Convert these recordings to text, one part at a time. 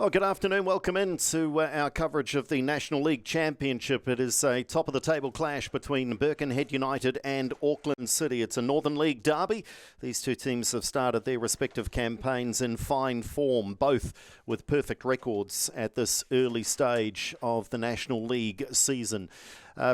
Well, good afternoon. Welcome in to our coverage of the National League Championship. It is a top-of-the-table clash between Birkenhead United and Auckland City. It's a Northern League derby. These two teams have started their respective campaigns in fine form, both with perfect records at this early stage of the National League season.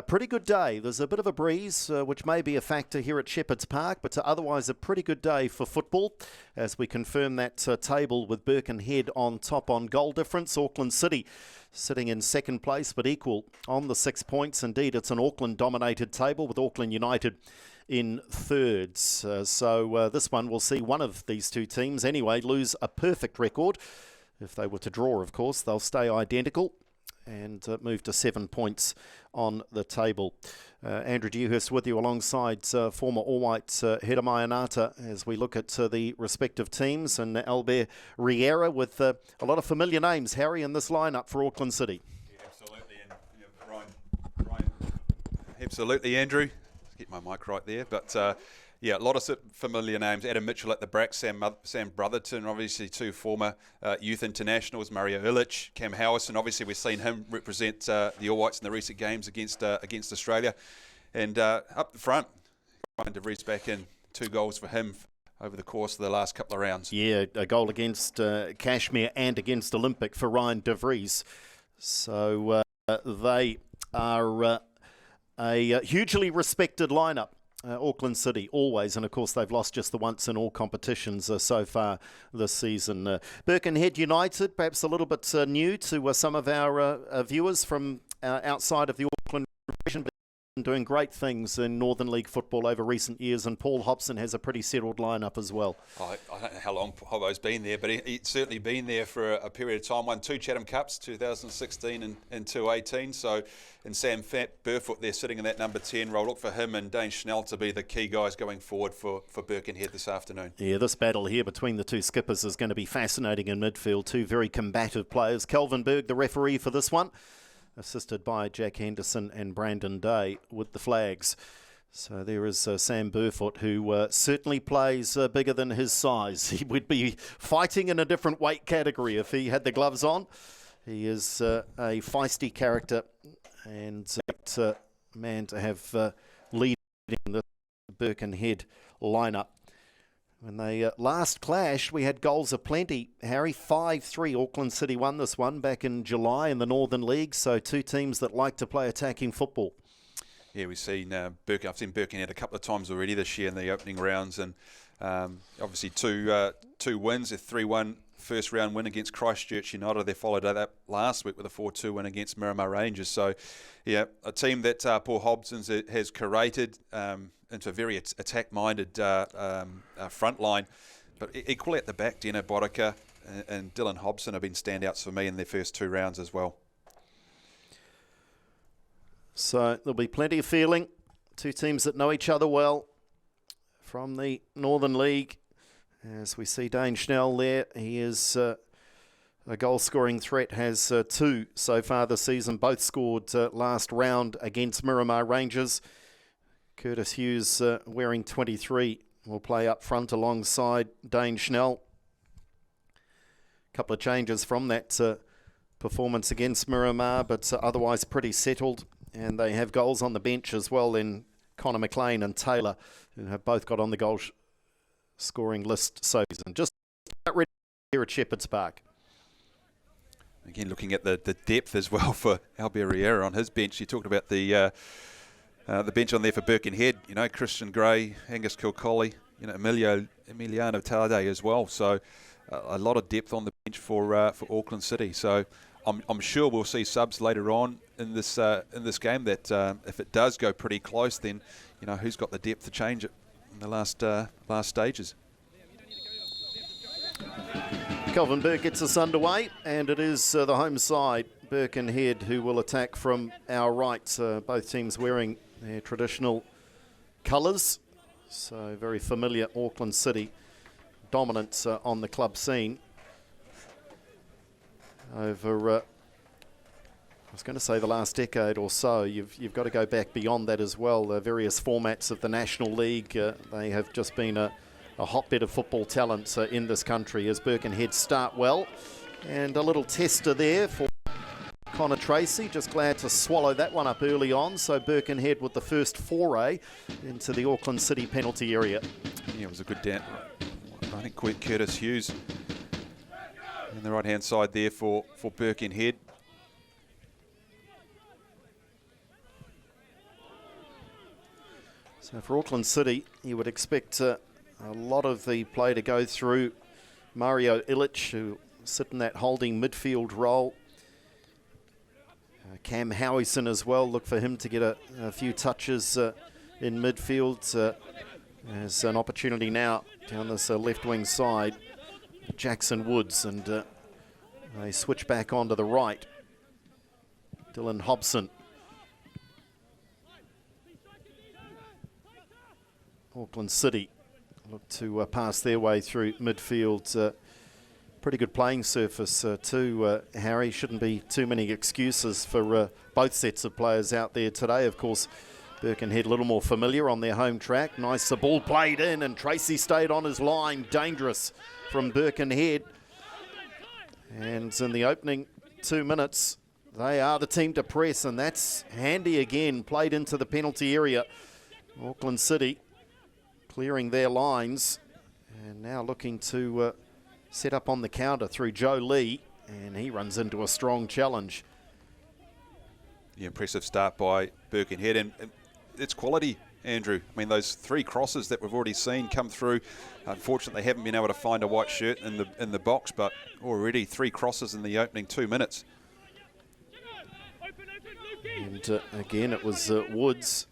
Pretty good day. There's a bit of a breeze, which may be a factor here at Shepherd's Park, but otherwise a pretty good day for football as we confirm that table with Birkenhead on top on goal difference. Auckland City sitting in second place but equal on the 6 points. Indeed, it's an Auckland-dominated table with Auckland United in thirds. So this one will see one of these two teams anyway lose a perfect record. If they were to draw, of course, they'll stay identical and move to 7 points on the table. Andrew Dewhurst with you alongside former All-White Hedamai Anata as we look at the respective teams, and Albert Riera with a lot of familiar names, Harry, in this lineup for Auckland City. Yeah, absolutely, and Ryan, absolutely, Andrew. Let's get my mic right there, but yeah, a lot of familiar names. Adam Mitchell at the Brack, Sam Brotherton, obviously two former youth internationals, Mario Illich, Cam Howison. Obviously, we've seen him represent the All Whites in the recent games against Australia. And up the front, Ryan de Vries back in, 2 goals for him over the course of the last couple of rounds. Yeah, a goal against Kashmir and against Olympic for Ryan de Vries. So they are a hugely respected lineup. Auckland City, always, and of course they've lost just the once in all competitions so far this season. Birkenhead United, perhaps a little bit new to some of our viewers from outside of the Auckland region, but doing great things in Northern League football over recent years, and Paul Hobson has a pretty settled lineup as well. I don't know how long Hobbo's been there, but he's certainly been there for a period of time. Won 2 Chatham Cups, 2016 and 2018. So, and Sam Burfoot there sitting in that number 10 role. Look for him and Dane Schnell to be the key guys going forward for Birkenhead this afternoon. Yeah, this battle here between the two skippers is going to be fascinating in midfield. Two very combative players. Kelvin Berg, the referee for this one, assisted by Jack Henderson and Brandon Day with the flags. So there is Sam Burfoot, who certainly plays bigger than his size. He would be fighting in a different weight category if he had the gloves on. He is a feisty character and a man to have leading the Birkenhead lineup. When they last clashed, we had goals aplenty. Harry, 5-3. Auckland City won this one back in July in the Northern League. So two teams that like to play attacking football. Yeah, we've seen I've seen Birkenhead a couple of times already this year in the opening rounds, and obviously two wins, a 3-1 first round win against Christchurch United. They followed that up last week with a 4-2 win against Miramar Rangers. So, yeah, a team that Paul Hobson has curated into a very attack-minded front line. But equally at the back, Dino Bodica and Dylan Hobson have been standouts for me in their first 2 rounds as well. So there'll be plenty of feeling. Two teams that know each other well from the Northern League. As we see Dane Schnell there, he is a goal-scoring threat, has 2 so far this season. Both scored last round against Miramar Rangers. Curtis Hughes, wearing 23, will play up front alongside Dane Schnell. A couple of changes from that performance against Miramar, but otherwise pretty settled. And they have goals on the bench as well in Connor McLean and Taylor, who have both got on the goal scoring list so season. Just about ready here at Shepherd's Park. Again, looking at the depth as well for Albert Riera on his bench. You talked about the bench on there for Birkenhead. You know, Christian Gray, Angus Kilcolly, you know, Emiliano Tade as well. So a lot of depth on the bench for Auckland City. So I'm sure we'll see subs later on in this game. That if it does go pretty close, then you know who's got the depth to change it in the last stages. Kelvin Berg gets us underway, and it is the home side, Birkenhead, who will attack from our right. Both teams wearing their traditional colours, so very familiar Auckland City dominance on the club scene. Over, I was going to say the last decade or so, you've got to go back beyond that as well. The various formats of the National League, they have just been a hotbed of football talent in this country as Birkenhead start well. And a little tester there for Connor Tracy, just glad to swallow that one up early on. So Birkenhead with the first foray into the Auckland City penalty area. Yeah, it was a good down. I think Curtis Hughes on the right-hand side there for Birkenhead. So for Auckland City, you would expect a lot of the play to go through Mario Illich, who sit in that holding midfield role. Cam Howison as well, look for him to get a few touches in midfield. There's an opportunity now down this left wing side. Jackson Woods, and they switch back onto the right. Dylan Hobson. Auckland City look to pass their way through midfield. Pretty good playing surface too, Harry. Shouldn't be too many excuses for both sets of players out there today. Of course, Birkenhead a little more familiar on their home track. Nice ball played in, and Tracy stayed on his line. Dangerous from Birkenhead. And in the opening 2 minutes, they are the team to press, and that's handy again. Played into the penalty area. Auckland City clearing their lines, and now looking to set up on the counter through Joe Lee, and he runs into a strong challenge. Yeah, impressive start by Birkenhead, and it's quality, Andrew. I mean, those 3 crosses that we've already seen come through. Unfortunately, they haven't been able to find a white shirt in the box, but already 3 crosses in the opening 2 minutes. And again, it was Woods.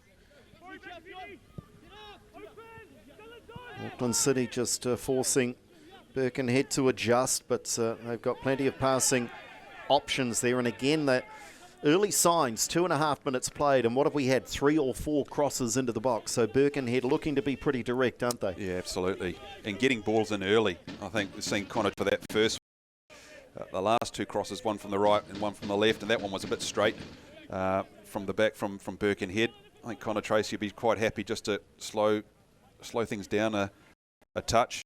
Auckland City just forcing Birkenhead to adjust, but they've got plenty of passing options there. And again, the early signs, 2.5 minutes played, and what have we had? 3 or 4 crosses into the box. So Birkenhead looking to be pretty direct, aren't they? Yeah, absolutely. And getting balls in early. I think we've seen Connor for that first the last 2 crosses, one from the right and one from the left, and that one was a bit straight from the back from Birkenhead. I think Connor Tracy would be quite happy just to slow things down a touch.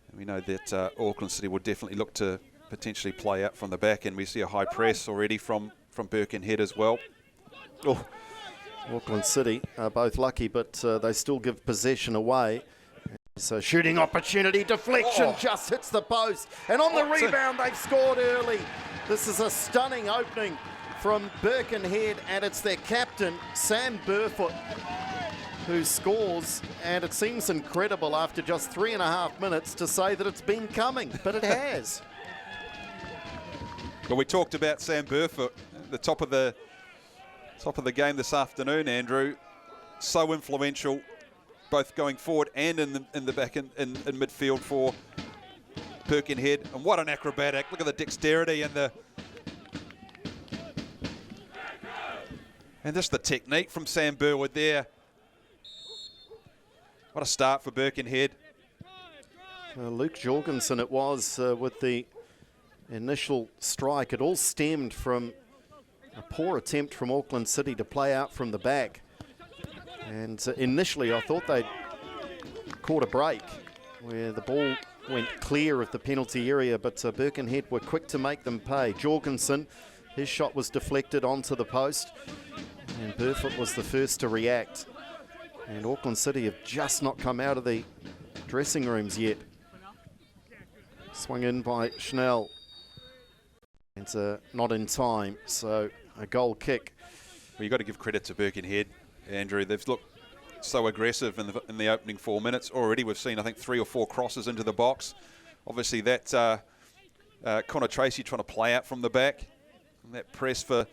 And we know that Auckland City will definitely look to potentially play out from the back, and we see a high press already from Birkenhead as well. Oh, Auckland City are both lucky, but they still give possession away. So shooting opportunity, deflection, just hits the post. And on the rebound, they've scored early. This is a stunning opening from Birkenhead, and it's their captain, Sam Burfoot, who scores. And it seems incredible after just 3.5 minutes to say that it's been coming, but it has. Well, we talked about Sam Burfoot, the top of the game this afternoon, Andrew. So influential, both going forward and in the back in midfield for Birkenhead. And what an acrobatic! Look at the dexterity and just the technique from Sam Burwood there. What a start for Birkenhead. Luke Jorgensen it was with the initial strike. It all stemmed from a poor attempt from Auckland City to play out from the back. And initially I thought they'd caught a break where the ball went clear of the penalty area, but Birkenhead were quick to make them pay. Jorgensen, his shot was deflected onto the post, and Burfoot was the first to react. And Auckland City have just not come out of the dressing rooms yet. Swung in by Schnell. And not in time, so a goal kick. Well, you've got to give credit to Birkenhead, Andrew. They've looked so aggressive in the opening 4 minutes. Already we've seen, I think, 3 or 4 crosses into the box. Obviously that Connor Tracy trying to play out from the back. And that press for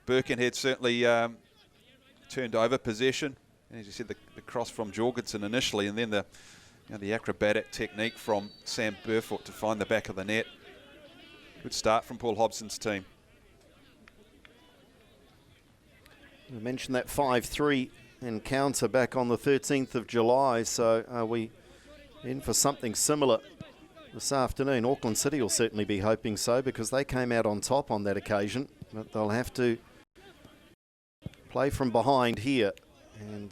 Birkenhead certainly turned over possession. And as you said, the cross from Jorgensen initially, and then the acrobatic technique from Sam Burfoot to find the back of the net. Good start from Paul Hobson's team. We mentioned that 5-3 encounter back on the 13th of July, so are we in for something similar this afternoon? Auckland City will certainly be hoping so, because they came out on top on that occasion, but they'll have to play from behind here, and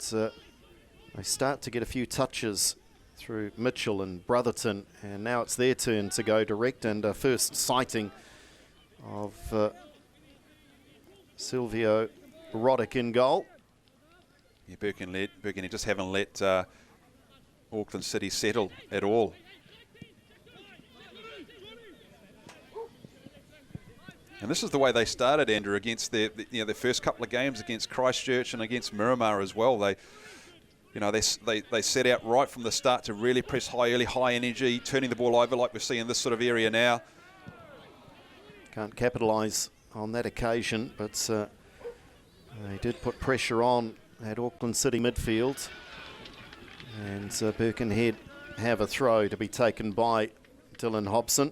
they start to get a few touches through Mitchell and Brotherton, and now it's their turn to go direct, and a first sighting of Silvio Roddick in goal. Yeah, Birkenhead just haven't let Auckland City settle at all. And this is the way they started, Andrew, against their first couple of games against Christchurch and against Miramar as well. They set out right from the start to really press high early, high energy, turning the ball over like we see in this sort of area now. Can't capitalise on that occasion, but they did put pressure on at Auckland City midfield. And Birkenhead have a throw to be taken by Dylan Hobson.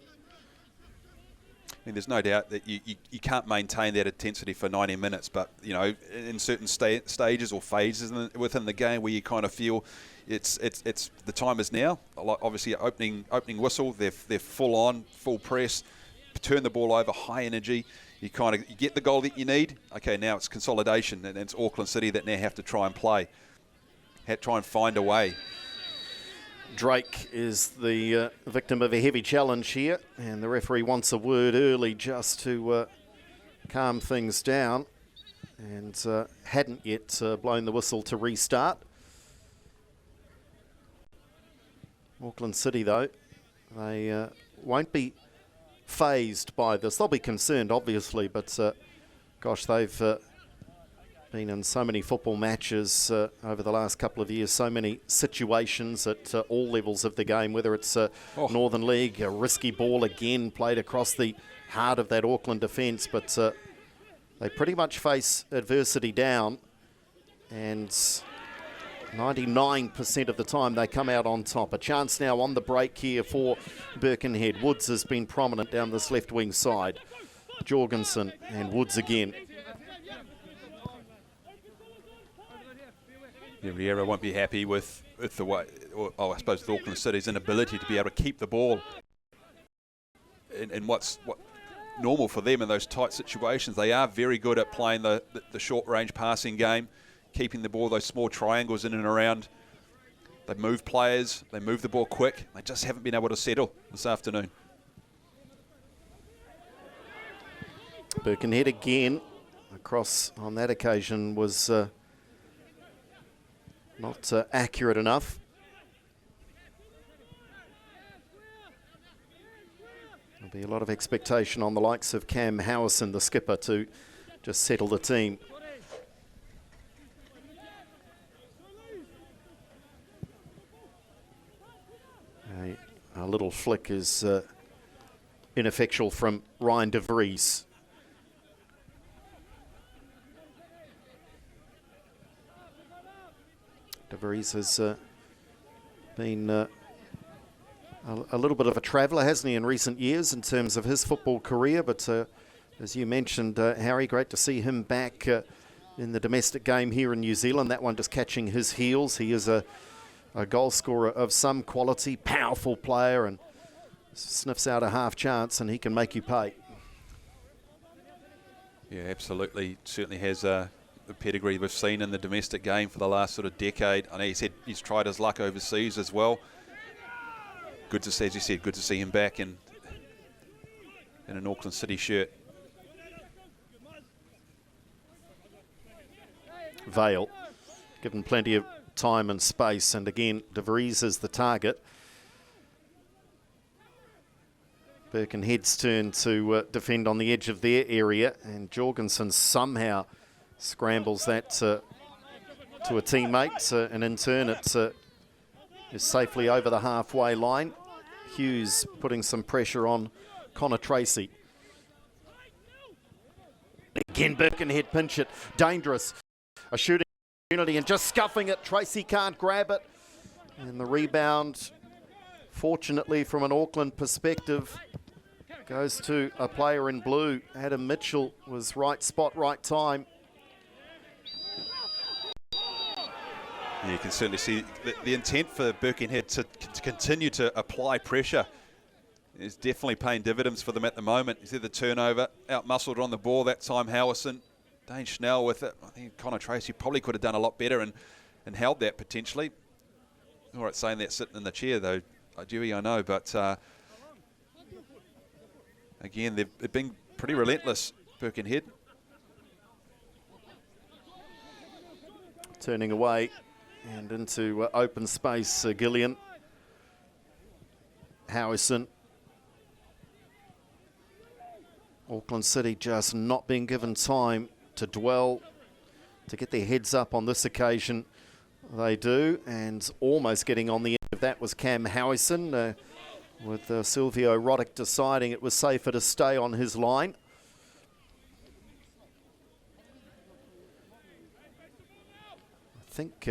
I mean, there's no doubt that you can't maintain that intensity for 90 minutes, but, in certain stages or phases within the game where you kind of feel it's the time is now. Obviously, opening whistle, they're full on, full press, turn the ball over, high energy. You get the goal that you need. Okay, now it's consolidation, and it's Auckland City that now have to try and try and find a way. Drake is the victim of a heavy challenge here, and the referee wants a word early just to calm things down, and hadn't yet blown the whistle to restart. Auckland City, though, they won't be phased by this. They'll be concerned, obviously, but gosh, they've been in so many football matches over the last couple of years, so many situations at all levels of the game, whether it's Northern League, a risky ball again played across the heart of that Auckland defence, but they pretty much face adversity down, and 99% of the time they come out on top. A chance now on the break here for Birkenhead. Woods has been prominent down this left wing side. Jorgensen and Woods again. Yeah, Riera won't be happy with the way, I suppose, with Auckland City's inability to be able to keep the ball. And what's normal for them in those tight situations, they are very good at playing the short-range passing game, keeping the ball, those small triangles in and around. They move players, they move the ball quick. They just haven't been able to settle this afternoon. Birkenhead again, across on that occasion, was not accurate enough. There'll be a lot of expectation on the likes of Cam Howison, the skipper, to just settle the team. A little flick is ineffectual from Ryan de Vries. De Vries has been a little bit of a traveller, hasn't he, in recent years in terms of his football career, but as you mentioned, Harry, great to see him back in the domestic game here in New Zealand. That one just catching his heels. He is a goal scorer of some quality, powerful player, and sniffs out a half chance and he can make you pay. Yeah, absolutely. Certainly has the pedigree we've seen in the domestic game for the last sort of decade. I know he said he's tried his luck overseas as well. Good to see, as you said, good to see him back in an Auckland City shirt. Vale, given plenty of time and space, and again, De Vries is the target. Birkenhead's turn to defend on the edge of their area, and Jorgensen somehow scrambles that to a teammate, and in turn it is safely over the halfway line. Hughes putting some pressure on Connor Tracy. Again, Birkenhead pinch it, dangerous. A shooting opportunity and just scuffing it. Tracy can't grab it. And the rebound, fortunately from an Auckland perspective, goes to a player in blue. Adam Mitchell was right spot, right time. Yeah, you can certainly see the intent for Birkenhead to continue to apply pressure is definitely paying dividends for them at the moment. You see the turnover, out-muscled on the ball that time, Howison. Dane Schnell with it. I think Connor Tracy probably could have done a lot better and held that potentially. all right saying that sitting in the chair, though, Dewey, I know. But again, they've been pretty relentless, Birkenhead. Turning away and into open space, Gillian. Howison. Auckland City just not being given time to dwell, to get their heads up on this occasion. They do, and almost getting on the end of that was Cam Howison, with Silvio Roddick deciding it was safer to stay on his line. I think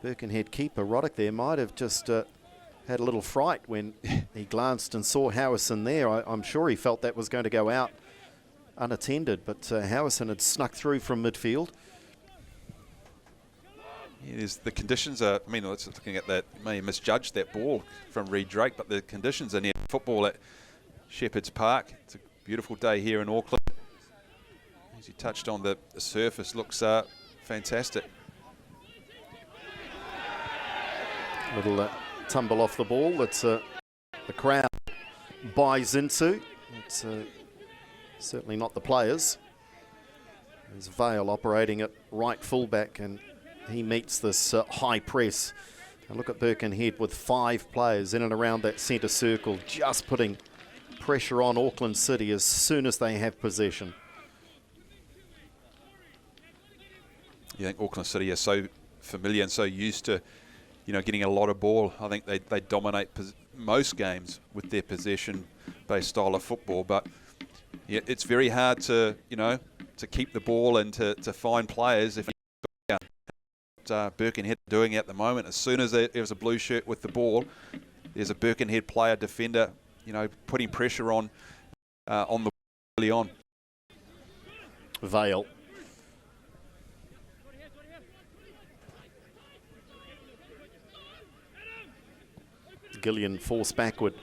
Birkenhead keeper Roddick there might have just had a little fright when he glanced and saw Howison there. I'm sure he felt that was going to go out unattended, but Howison had snuck through from midfield. Yeah, the conditions are, I mean, let's looking at that, you may have misjudged that ball from Reid Drake, but the conditions are near football at Shepherd's Park. It's a beautiful day here in Auckland. As you touched on, the surface looks fantastic. Little tumble off the ball that the crowd buys into. It's certainly not the players. There's Vale operating at right fullback, and he meets this high press. And look at Birkenhead with 5 players in and around that centre circle, just putting pressure on Auckland City as soon as they have possession. You think Auckland City are so familiar and so used to, you know, getting a lot of ball. I think they dominate most games with their possession-based style of football. But yeah, it's very hard to, you know, to keep the ball and to find players. If Birkenhead doing at the moment, as soon as there's a blue shirt with the ball, there's a Birkenhead player, defender, you know, putting pressure on the early on. Vale. Gillian forced backward.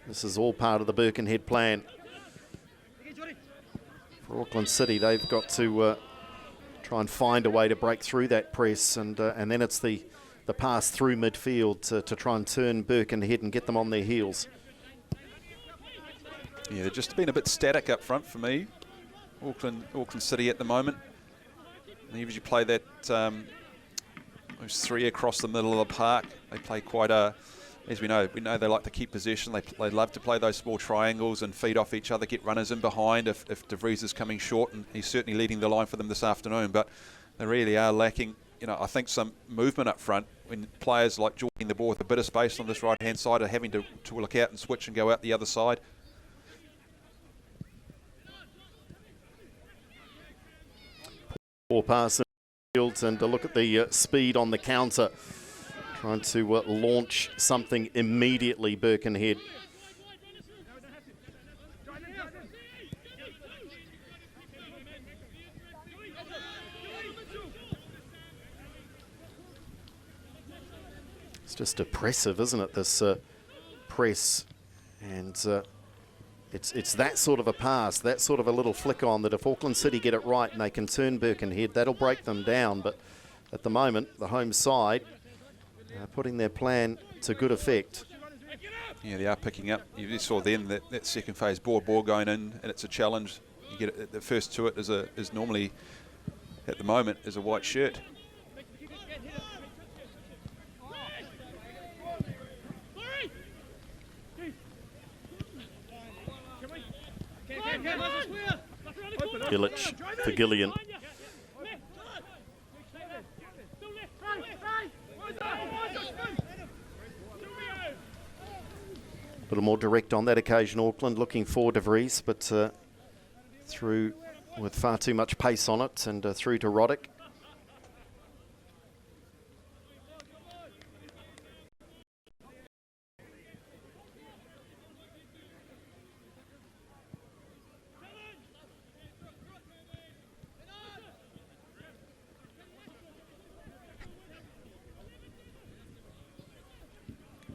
This is all part of the Birkenhead plan. For Auckland City, they've got to try and find a way to break through that press, and then it's the pass through midfield to try and turn Birkenhead and get them on their heels. Yeah, they've just been a bit static up front for me, Auckland City at the moment. And even as you play that those 3 across the middle of the park, they play quite a, as we know they like to keep possession. They love to play those small triangles and feed off each other, get runners in behind if De Vries is coming short, and he's certainly leading the line for them this afternoon. But they really are lacking, you know, I think some movement up front when players like joining the ball with a bit of space on this right-hand side are having to look out and switch and go out the other side. Poor pass in the field, and to look at the speed on the counter. Trying to launch something immediately, Birkenhead. It's just oppressive, isn't it, this press? And it's that sort of a pass, that sort of a little flick on, that if Auckland City get it right and they can turn Birkenhead, that'll break them down. But at the moment, the home side putting their plan to good effect. Yeah, they are picking up. You just saw then that second phase ball going in, and it's a challenge. You get it, the first to it is normally, at the moment, is a white shirt. Illich for Gillian. A little more direct on that occasion, Auckland, looking for De Vries, but through with far too much pace on it, and through to Roddick.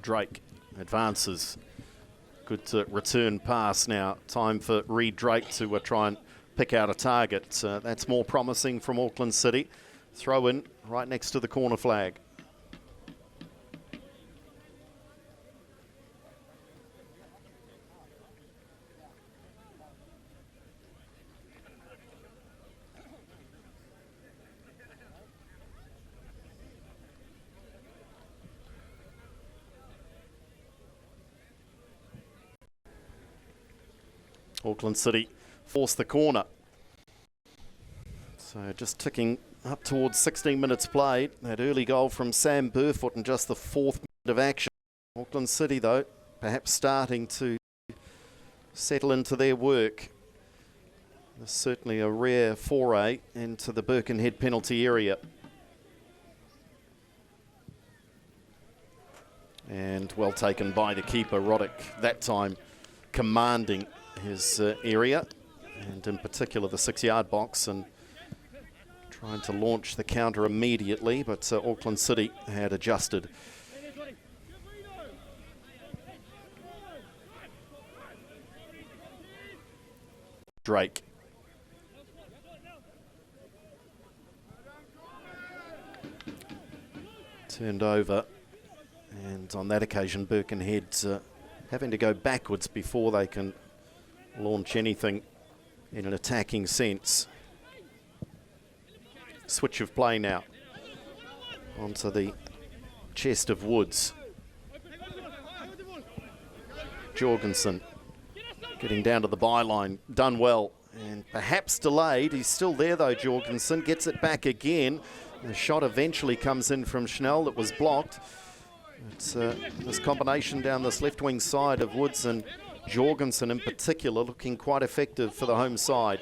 Drake advances. Good return pass now. Time for Reid Drake to try and pick out a target. That's more promising from Auckland City. Throw in right next to the corner flag. Auckland City forced the corner. So just ticking up towards 16 minutes played. That early goal from Sam Burfoot in just the 4th minute of action. Auckland City, though, perhaps starting to settle into their work. There's certainly a rare foray into the Birkenhead penalty area. And well taken by the keeper, Roddick, that time commanding his area, and in particular the 6-yard box, and trying to launch the counter immediately, but Auckland City had adjusted. Drake. Turned over, and on that occasion Birkenhead having to go backwards before they can launch anything in an attacking sense. Switch of play now onto the chest of Woods. Jorgensen getting down to the byline, done well and perhaps delayed. He's still there though, Jorgensen, gets it back again. The shot eventually comes in from Schnell that was blocked. It's this combination down this left wing side of Woods and Jorgensen in particular looking quite effective for the home side.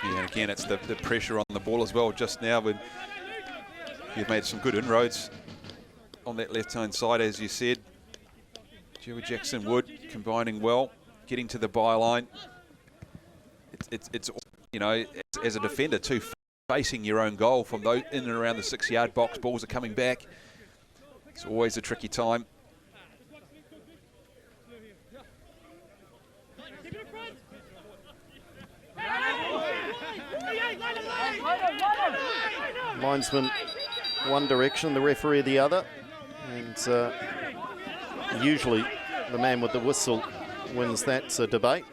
Yeah, and again, it's the pressure on the ball as well just now. When you've made some good inroads on that left-hand side, as you said. Joey Jackson-Wood combining well, getting to the byline. It's you know, as a defender too, facing your own goal from those in and around the 6-yard box. Balls are coming back. It's always a tricky time. Linesman one direction, the referee the other, and usually the man with the whistle wins that debate.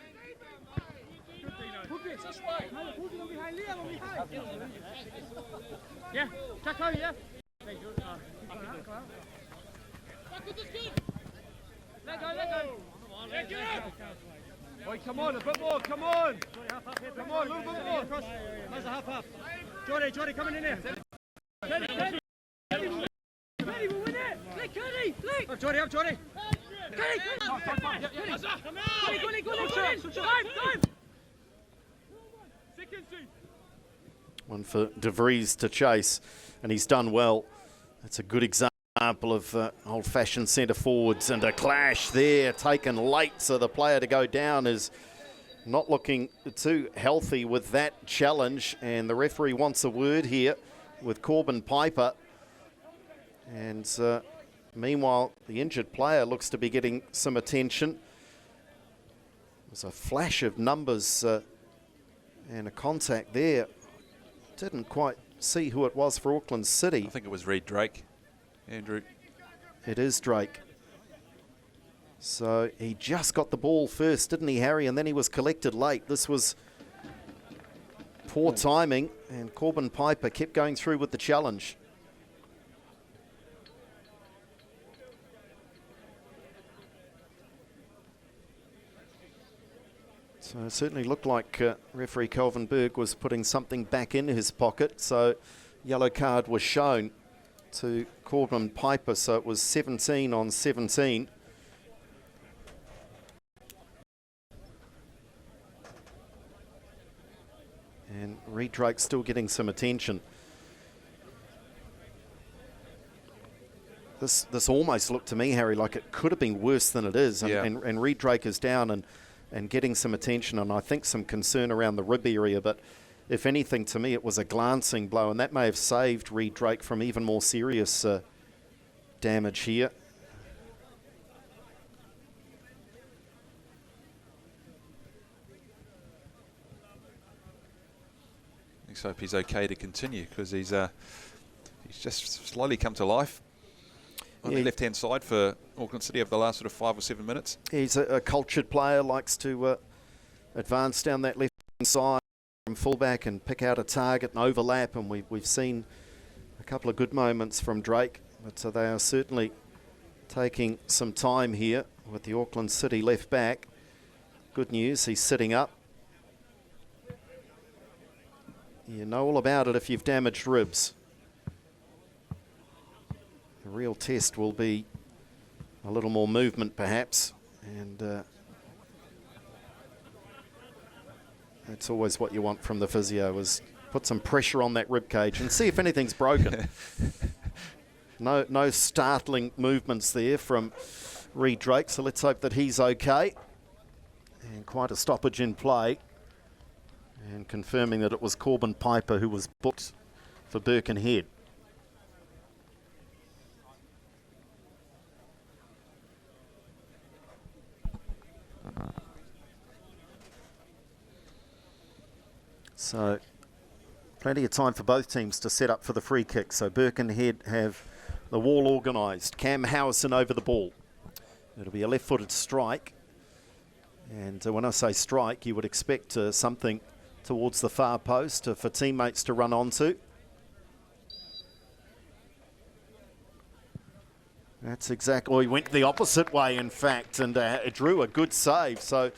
Oi, come on, a bit more, come on! Come on, a little bit more! How's a half? Jordy, coming in there! Cuddy, we'll win it! Play Cuddy! Up Jordy! Cuddy! Time! One for De Vries to chase, and he's done well. That's a good example of old-fashioned centre forwards, and a clash there taken late, so the player to go down is not looking too healthy with that challenge, and the referee wants a word here with Corbin Piper. And meanwhile, the injured player looks to be getting some attention. There's a flash of numbers and a contact there. Didn't quite see who it was for Auckland City. I think it was Reid Drake, Andrew. It is Drake. So he just got the ball first, didn't he, Harry? And then he was collected late. This was poor timing, and Corbin Piper kept going through with the challenge. So it certainly looked like referee Kelvin Berg was putting something back in his pocket. So yellow card was shown to Corbin Piper. So it was 17 on 17. And Reid Drake still getting some attention. This almost looked to me, Harry, like it could have been worse than it is. And Reid Drake is down and getting some attention, and I think some concern around the rib area. But if anything, to me, it was a glancing blow, and that may have saved Reid Drake from even more serious damage here. Let's hope he's okay to continue, because he's just slowly come to life on the left-hand side for Auckland City over the last sort of 5 or 7 minutes. He's a cultured player, likes to advance down that left-hand side from fullback and pick out a target and overlap, and we've seen a couple of good moments from Drake, but they are certainly taking some time here with the Auckland City left back. good news, he's sitting up. You know all about it if you've damaged ribs. The real test will be a little more movement perhaps, and that's always what you want from the physio, is put some pressure on that rib cage and see if anything's broken. No startling movements there from Reid Drake, so let's hope that he's okay. And quite a stoppage in play, and confirming that it was Corbin Piper who was booked for Birkenhead. So plenty of time for both teams to set up for the free kick. So Birkenhead have the wall organised. Cam Howison over the ball. It'll be a left-footed strike. And when I say strike, you would expect something towards the far post for teammates to run onto. That's exactly, well, he went the opposite way, in fact, and drew a good save. So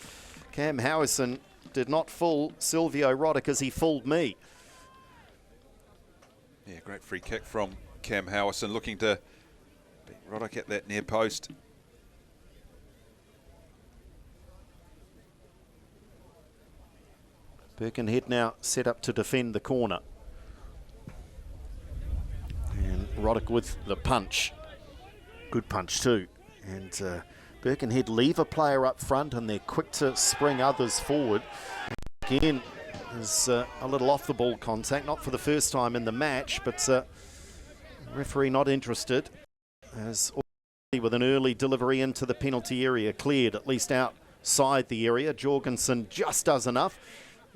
Cam Howison did not fool Silvio Roddick as he fooled me. Yeah, great free kick from Cam Howison, looking to beat Roddick at that near post. Birkenhead now set up to defend the corner. And Roddick with the punch. Good punch too. And Birkenhead leave a player up front and they're quick to spring others forward. Again, there's a little off the ball contact, not for the first time in the match, but referee not interested, as with an early delivery into the penalty area, cleared at least outside the area. Jorgensen just does enough.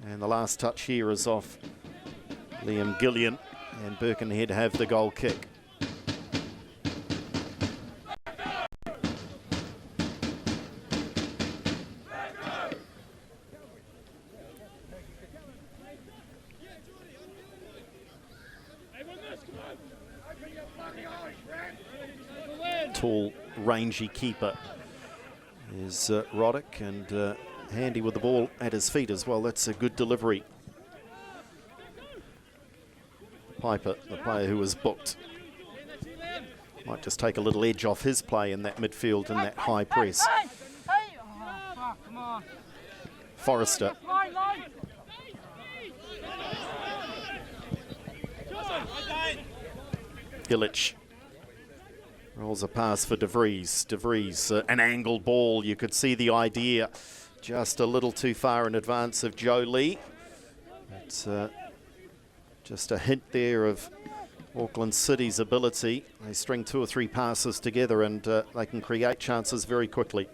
And the last touch here is off Liam Gillian, and Birkenhead have the goal kick. Tall, rangy keeper is Roddick, and handy with the ball at his feet as well. That's a good delivery. Piper, the player who was booked, might just take a little edge off his play in that midfield and that high press. Forrester. Illich rolls a pass for De Vries. De Vries, an angled ball. You could see the idea. Just a little too far in advance of Joe Lee. It's just a hint there of Auckland City's ability. They string 2 or 3 passes together and they can create chances very quickly.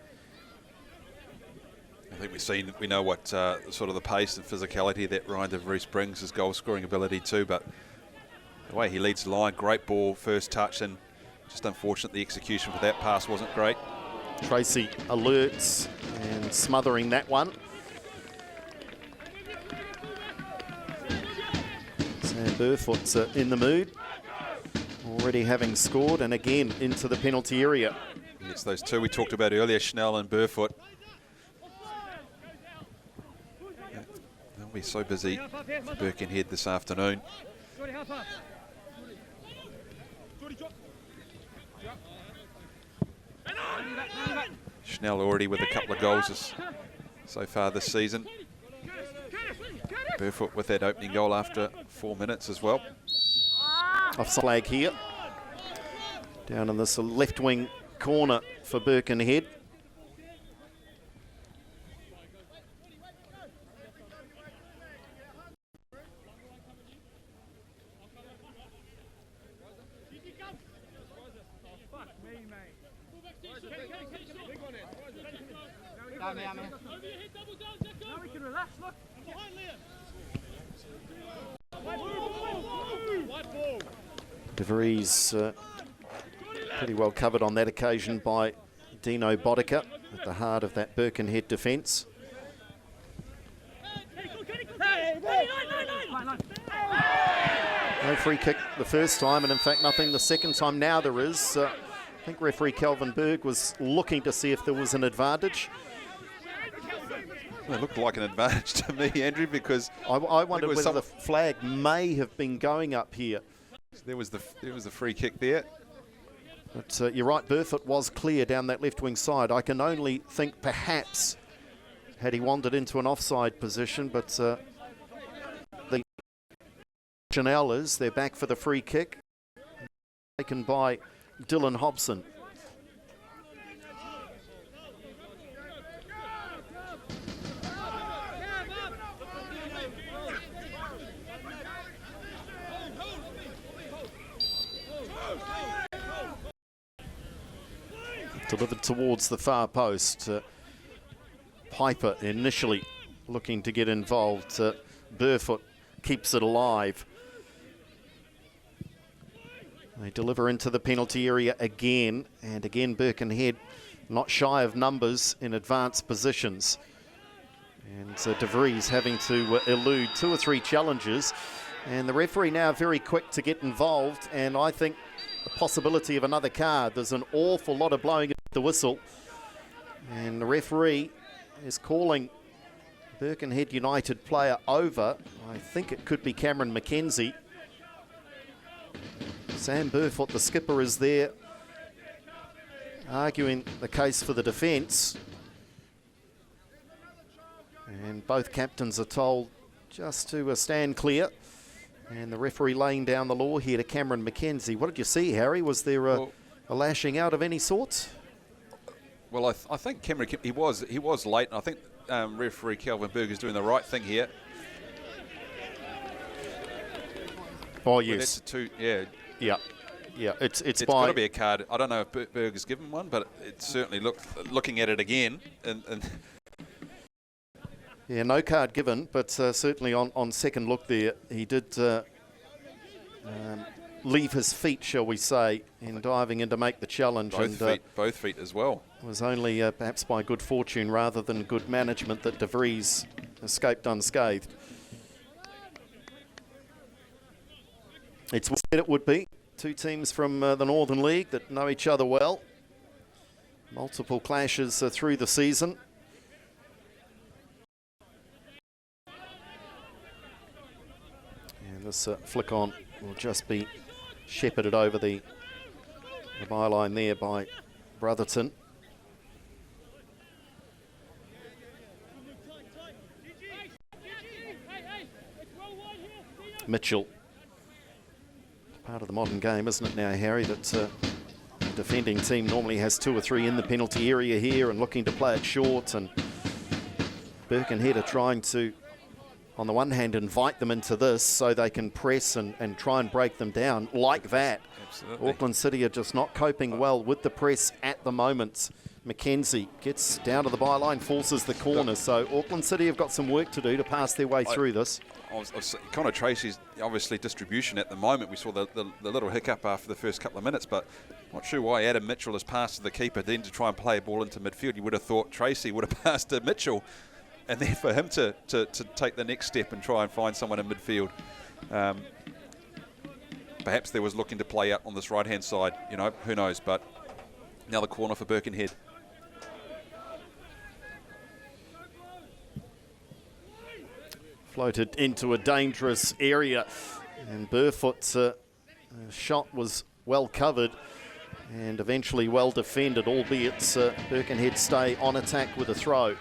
I think we know what sort of the pace and physicality that Ryan De Vries brings, his goal scoring ability too, but the way he leads the line, great ball, first touch, and just unfortunate the execution for that pass wasn't great. Tracy alerts and smothering that one. Sam Burfoot's in the mood, already having scored, and again into the penalty area. It's those two we talked about earlier, Schnell and Burfoot. They'll be so busy for Birkenhead this afternoon. Schnell already with a couple of goals so far this season. Burfoot with that opening goal after 4 minutes as well. Off flag here. Down in this left wing corner for Birkenhead. De Vries pretty well covered on that occasion by Dino Bodica at the heart of that Birkenhead defence. No free kick the first time, and in fact nothing the second time. Now there is. I think referee Kelvin Berg was looking to see if there was an advantage. It looked like an advantage to me, Andrew, because I wondered whether some... the flag may have been going up here. There was the free kick there. But you're right, Burfoot was clear down that left wing side. I can only think perhaps had he wandered into an offside position, but the Chanellas, they're back for the free kick, taken by Dylan Hobson. Delivered towards the far post. Piper initially looking to get involved. Burfoot keeps it alive. They deliver into the penalty area again, and again Birkenhead not shy of numbers in advanced positions. And De Vries having to elude 2 or 3 challenges, and the referee now very quick to get involved, and I think the possibility of another card. There's an awful lot of blowing at the whistle, and the referee is calling Birkenhead United player over. I think it could be Cameron McKenzie. Sam Burfoot, the skipper, is there arguing the case for the defence, and both captains are told just to stand clear, and the referee laying down the law here to Cameron McKenzie. What did you see, Harry? Was there a lashing out of any sorts? Well, I think Cameron, he was late, and I think referee Calvin Berg is doing the right thing here. Oh yes, yeah. It's got to be a card. I don't know if Berg has given one, but it certainly looking at it again. And yeah, no card given, but certainly on second look there, he did leave his feet, shall we say, in diving in to make the challenge. Both feet as well. It was only perhaps by good fortune rather than good management that De Vries escaped unscathed. It's what it would be. 2 teams from the Northern League that know each other well. Multiple clashes through the season. And this flick on will just be shepherded over the byline there by Brotherton. Mitchell. Part of the modern game, isn't it now, Harry, that the defending team normally has 2 or 3 in the penalty area here and looking to play it short, and Birkenhead are trying to, on the one hand, invite them into this so they can press and try and break them down like that. Absolutely. Auckland City are just not coping well with the press at the moment. McKenzie gets down to the byline, forces the corner, so Auckland City have got some work to do to pass their way through this. Connor Tracy's obviously distribution at the moment. We saw the little hiccup after the first couple of minutes, but not sure why Adam Mitchell has passed to the keeper then to try and play a ball into midfield. You would have thought Tracy would have passed to Mitchell, and then for him to take the next step and try and find someone in midfield. Perhaps there was looking to play out on this right-hand side, who knows, but now the corner for Birkenhead. Floated into a dangerous area, and Burfoot's shot was well covered and eventually well defended, albeit Birkenhead stay on attack with a throw.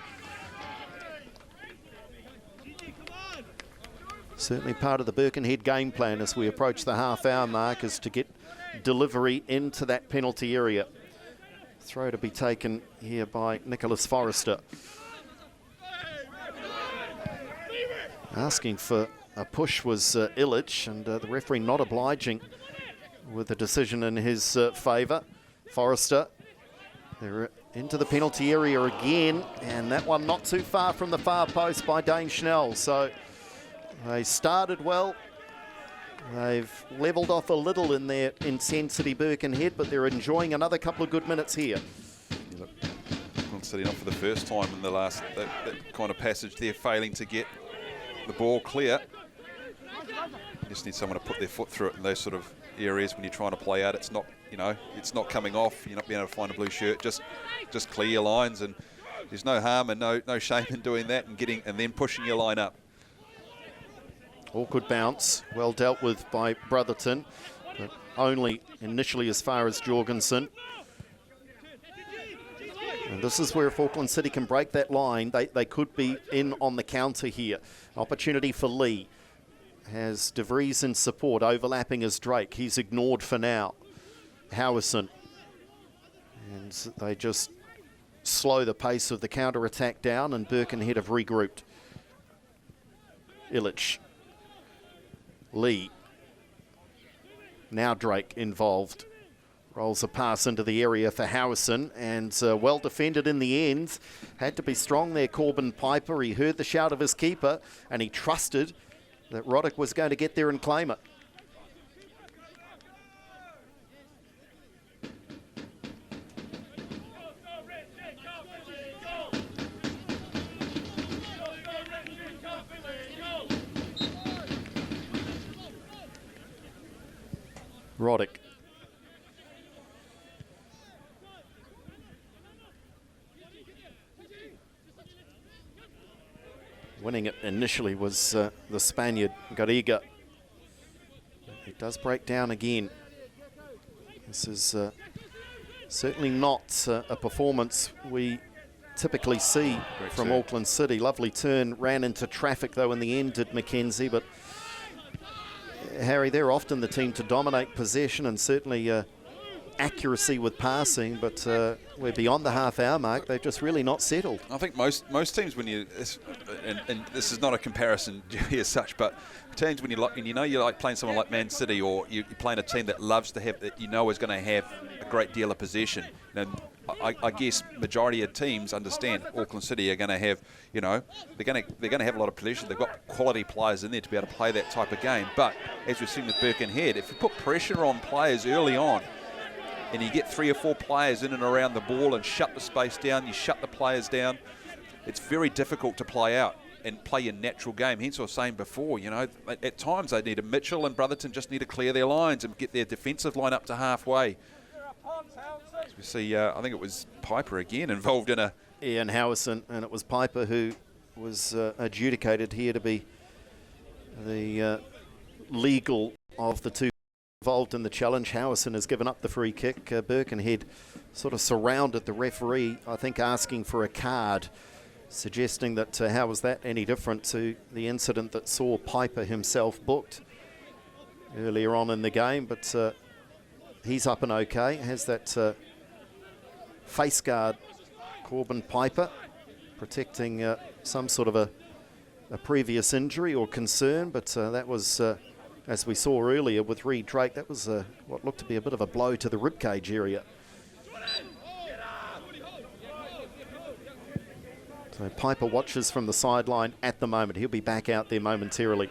Certainly part of the Birkenhead game plan as we approach the half-hour mark is to get delivery into that penalty area. Throw to be taken here by Nicholas Forrester. Asking for a push was Illich, and the referee not obliging with the decision in his favour. Forrester, they're into the penalty area again, and that one not too far from the far post by Dane Schnell. So they started well. They've levelled off a little in their intensity, Birkenhead, but they're enjoying another couple of good minutes here. Sitting off for the first time in the last that kind of passage there, failing to get the ball clear. You just need someone to put their foot through it in those sort of areas when you're trying to play out. It's not, it's not coming off. You're not being able to find a blue shirt. Just clear your lines, and there's no harm and no shame in doing that and then pushing your line up. Awkward bounce, well dealt with by Brotherton, but only initially as far as Jorgensen. And this is where if Auckland City can break that line, they could be in on the counter here. Opportunity for Lee. Has De Vries in support, overlapping as Drake. He's ignored for now. Howison. And they just slow the pace of the counter-attack down, and Birkenhead have regrouped. Illich. Lee. Now Drake involved. Rolls a pass into the area for Howison, and well defended in the end. Had to be strong there, Corbin Piper. He heard the shout of his keeper, and he trusted that Roddick was going to get there and claim it. Roddick. Winning it initially was the Spaniard, Garriga. It does break down again. This is certainly not a performance we typically see from Auckland City. Lovely turn, ran into traffic though in the end, did Mackenzie, but Harry, they're often the team to dominate possession and certainly accuracy with passing, but we're beyond the half-hour mark. They've just really not settled. I think most teams, when you and this is not a comparison as such, but teams when you like playing someone like Man City, or you're playing a team that loves to have that is going to have a great deal of possession. And I guess majority of teams understand Auckland City are going to have, they're going to have a lot of possession. They've got quality players in there to be able to play that type of game. But as we've seen with Birkenhead, if you put pressure on players early on, and you get 3 or 4 players in and around the ball and shut the space down, you shut the players down, it's very difficult to play out and play your natural game. Hence I was saying before, at times they need a Mitchell and Brotherton just need to clear their lines and get their defensive line up to halfway. As we see, I think it was Piper again involved in a... Ian Howison, and it was Piper who was adjudicated here to be the legal of the two involved in the challenge. Howison has given up the free kick. Birkenhead sort of surrounded the referee, I think asking for a card, suggesting that how was that any different to the incident that saw Piper himself booked earlier on in the game. But he's up and okay. Has that face guard, Corbin Piper, protecting some sort of a previous injury or concern, but that was as we saw earlier with Reed Drake, that was what looked to be a bit of a blow to the ribcage area. So Piper watches from the sideline at the moment. He'll be back out there momentarily.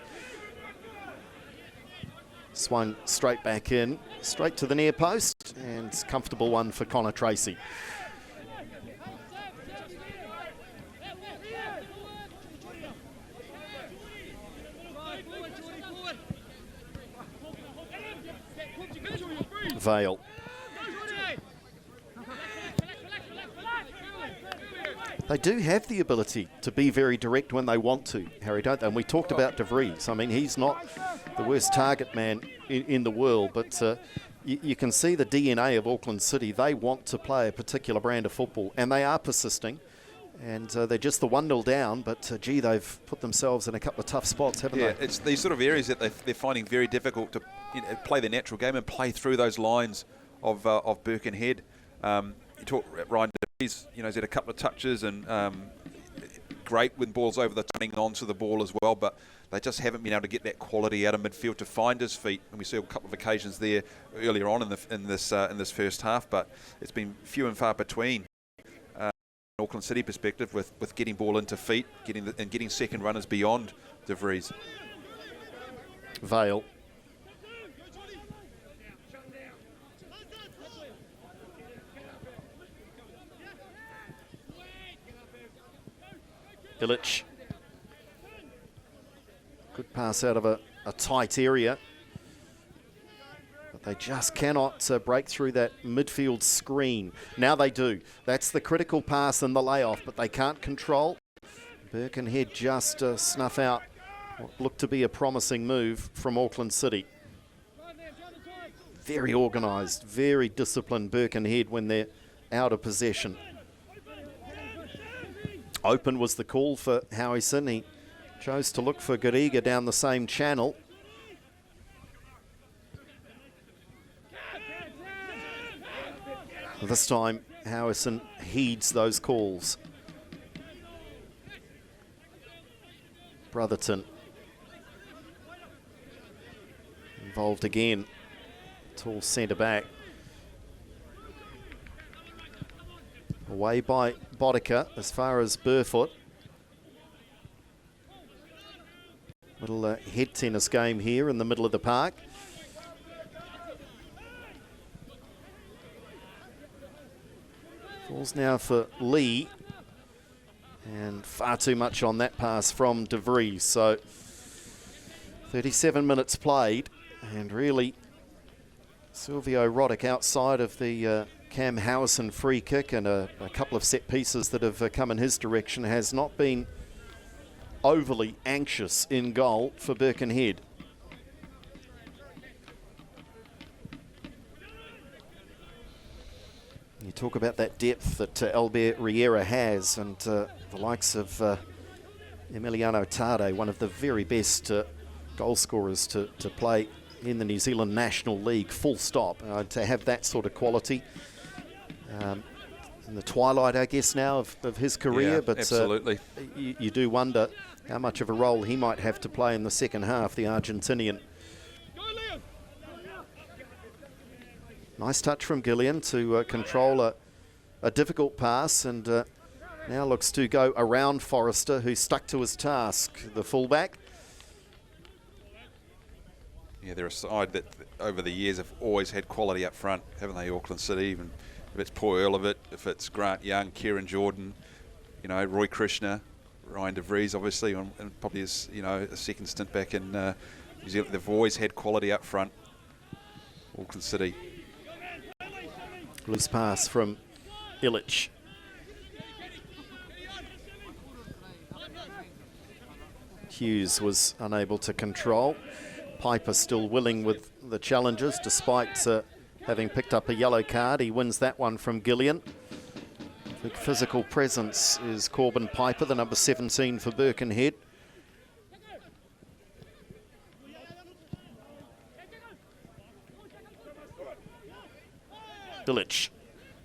Swung straight back in, straight to the near post, and comfortable one for Connor Tracy. Vale. They do have the ability to be very direct when they want to, Harry, don't they? And we talked about De Vries. I mean, he's not the worst target man in the world, but you can see the DNA of Auckland City. They want to play a particular brand of football, and they are persisting. And they're just the 1-0 down, but gee, they've put themselves in a couple of tough spots, haven't they? Yeah, it's these sort of areas that they're finding very difficult to play their natural game and play through those lines of Birkenhead. You talk Ryan De Vries, he's had a couple of touches and great when balls over the turning onto the ball as well, but they just haven't been able to get that quality out of midfield to find his feet. And we saw a couple of occasions there earlier on in this first half, but it's been few and far between. Auckland City perspective with getting ball into feet, getting second runners beyond De Vries. Vale. Illich. Good pass out of a tight area. But They just cannot break through that midfield screen. Now they do. That's the critical pass and the layoff, but they can't control. Birkenhead just snuff out what looked to be a promising move from Auckland City. Very organised, very disciplined Birkenhead when they're out of possession. Open was the call for Howison. He chose to look for Gariga down the same channel. This time, Howison heeds those calls. Brotherton involved again. Tall centre back. Away by Bodica as far as Burfoot. Little head tennis game here in the middle of the park. Falls now for Lee. And far too much on that pass from De Vries. So 37 minutes played. And really, Silvio Roddick outside of the Cam Howison free kick and a couple of set pieces that have come in his direction has not been overly anxious in goal for Birkenhead. You talk about that depth that Albert Riera has, and the likes of Emiliano Tade, one of the very best goal scorers to play in the New Zealand National League, full stop. To have that sort of quality in the twilight, I guess, now of his career. Yeah, but absolutely. You do wonder how much of a role he might have to play in the second half, the Argentinian. Nice touch from Gillian to control a difficult pass, and now looks to go around Forrester, who stuck to his task, the fullback. Yeah, they're a side that over the years have always had quality up front, haven't they, Auckland City? Even if it's Paul Earlevit, if it's Grant Young, Kieran Jordan, you know, Roy Krishna, Ryan De Vries, obviously, and probably his, you know, a second stint back in New Zealand. They've always had quality up front, Auckland City. Loose pass from Illich. Hughes was unable to control. Piper still willing with the challenges despite having picked up a yellow card. He wins that one from Gillian. Big physical presence is Corbin Piper, the number 17 for Birkenhead. Illich,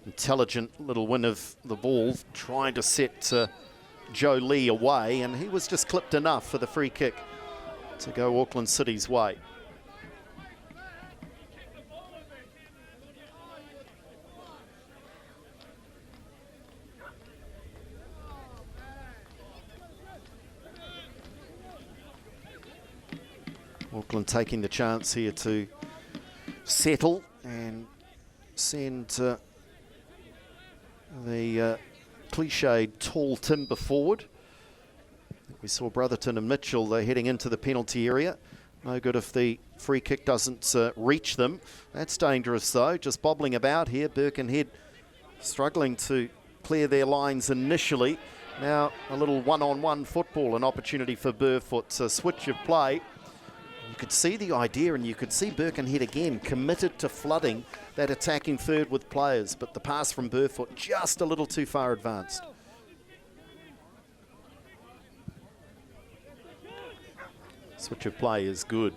intelligent little win of the ball, trying to set Joe Lee away, and he was just clipped enough for the free kick to go Auckland City's way. Auckland taking the chance here to settle and send the cliched tall timber forward. We saw Brotherton and Mitchell heading into the penalty area. No good if the free kick doesn't reach them. That's dangerous though, just bobbling about here. Birkenhead struggling to clear their lines initially. Now a little one-on-one football, an opportunity for Burfoot, a switch of play. You could see the idea, and you could see Birkenhead again committed to flooding that attacking third with players, but the pass from Burfoot just a little too far advanced. Switch of play is good.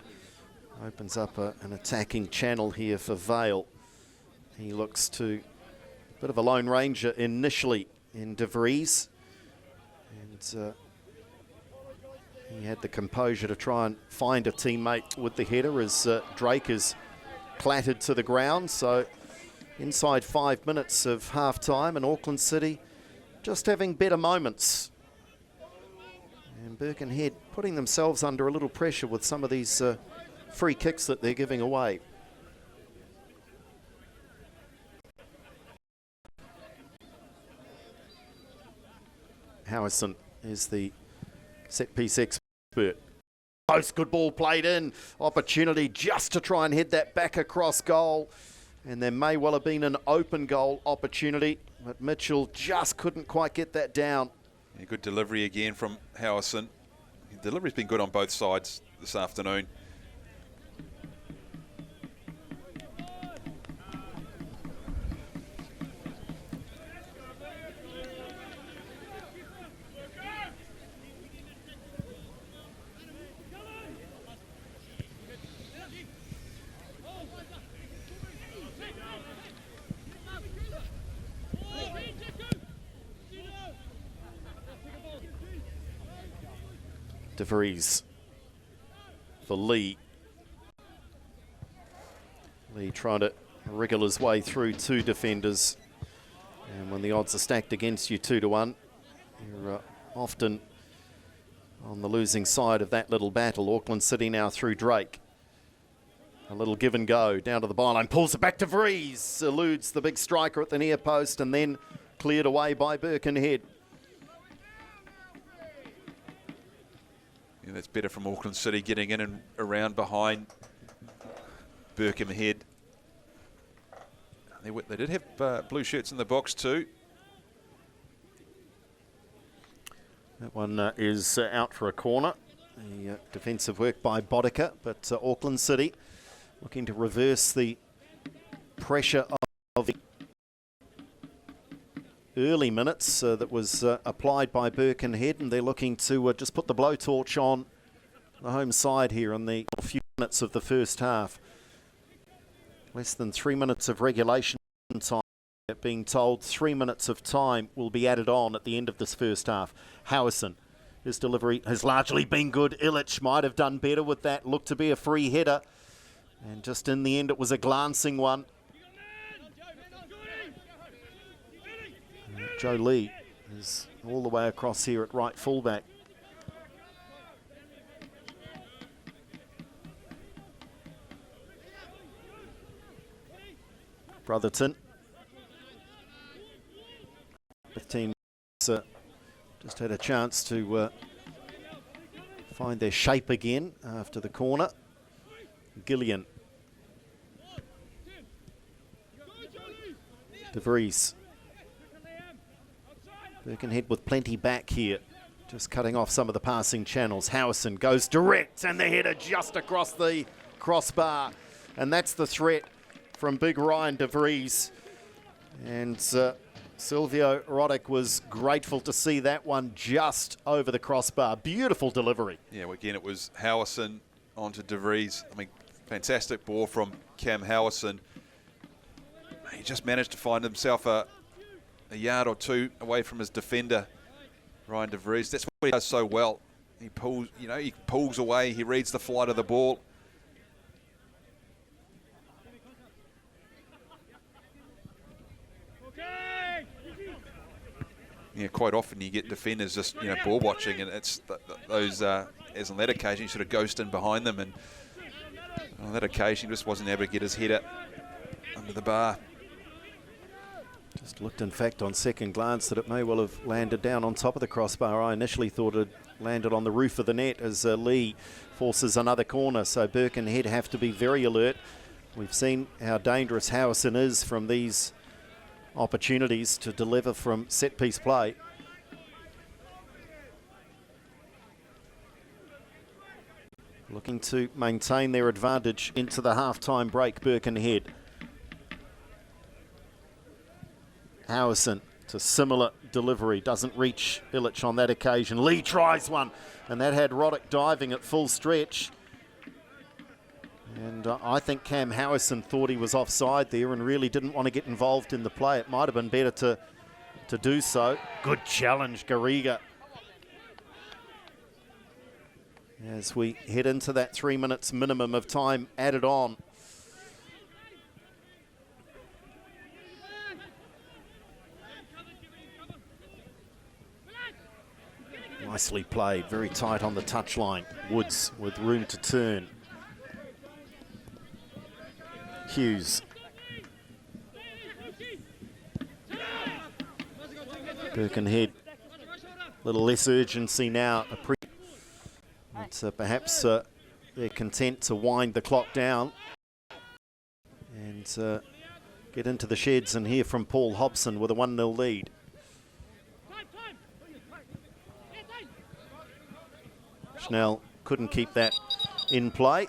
Opens up an attacking channel here for Vale. He looks to a bit of a lone ranger initially in De Vries, and he had the composure to try and find a teammate with the header as Drake is clattered to the ground. So inside 5 minutes of half time, and Auckland City just having better moments. And Birkenhead putting themselves under a little pressure with some of these free kicks that they're giving away. Howison is the set piece expert. post. Good ball played in. Opportunity just to try and head that back across goal. And there may well have been an open goal opportunity, but Mitchell just couldn't quite get that down. Yeah, good delivery again from Howison. The delivery's been good on both sides this afternoon. De Vries for Lee. Lee trying to wriggle his way through two defenders. And when the odds are stacked against you 2-1, you're often on the losing side of that little battle. Auckland City now through Drake. A little give and go down to the byline. Pulls it back to Vries. Eludes the big striker at the near post and then cleared away by Birkenhead. Yeah, that's better from Auckland City, getting in and around behind Birkenhead. They did have blue shirts in the box too. That one is out for a corner. The defensive work by Bodica, but Auckland City looking to reverse the pressure of the early minutes that was applied by Birkenhead, and they're looking to just put the blowtorch on the home side here in the few minutes of the first half. Less than 3 minutes of regulation time. Being told 3 minutes of time will be added on at the end of this first half. Howison, his delivery has largely been good. Illich might have done better with that. Looked to be a free header, and just in the end it was a glancing one. Joe Lee is all the way across here at right fullback. Brotherton. Both teams just had a chance to find their shape again after the corner. Gillian. De Vries. Birkenhead with plenty back here, just cutting off some of the passing channels. Howison goes direct and the header just across the crossbar. And that's the threat from big Ryan De Vries. And Silvio Roddick was grateful to see that one just over the crossbar. Beautiful delivery. Yeah, well, again, it was Howison onto De Vries. I mean, fantastic ball from Cam Howison. He just managed to find himself a yard or two away from his defender, Ryan De Vries. That's what he does so well. He pulls, he pulls away. He reads the flight of the ball. Yeah, quite often you get defenders just ball watching, and it's those as on that occasion you sort of ghost in behind them, and on that occasion he just wasn't able to get his header under the bar. Just looked, in fact, on second glance that it may well have landed down on top of the crossbar. I initially thought it landed on the roof of the net as Lee forces another corner. So Birkenhead have to be very alert. We've seen how dangerous Howison is from these opportunities to deliver from set-piece play. Looking to maintain their advantage into the half-time break, Birkenhead. Howison to similar delivery, doesn't reach Illich on that occasion. Lee tries one, and that had Roddick diving at full stretch. And I think Cam Howison thought he was offside there and really didn't want to get involved in the play. It might have been better to do so. Good challenge, Garriga. As we head into that 3 minutes minimum of time added on. Nicely played, very tight on the touchline. Woods with room to turn. Hughes. Birkenhead, a little less urgency now. But perhaps they're content to wind the clock down and get into the sheds and hear from Paul Hobson with a 1-0 lead. Schnell couldn't keep that in play,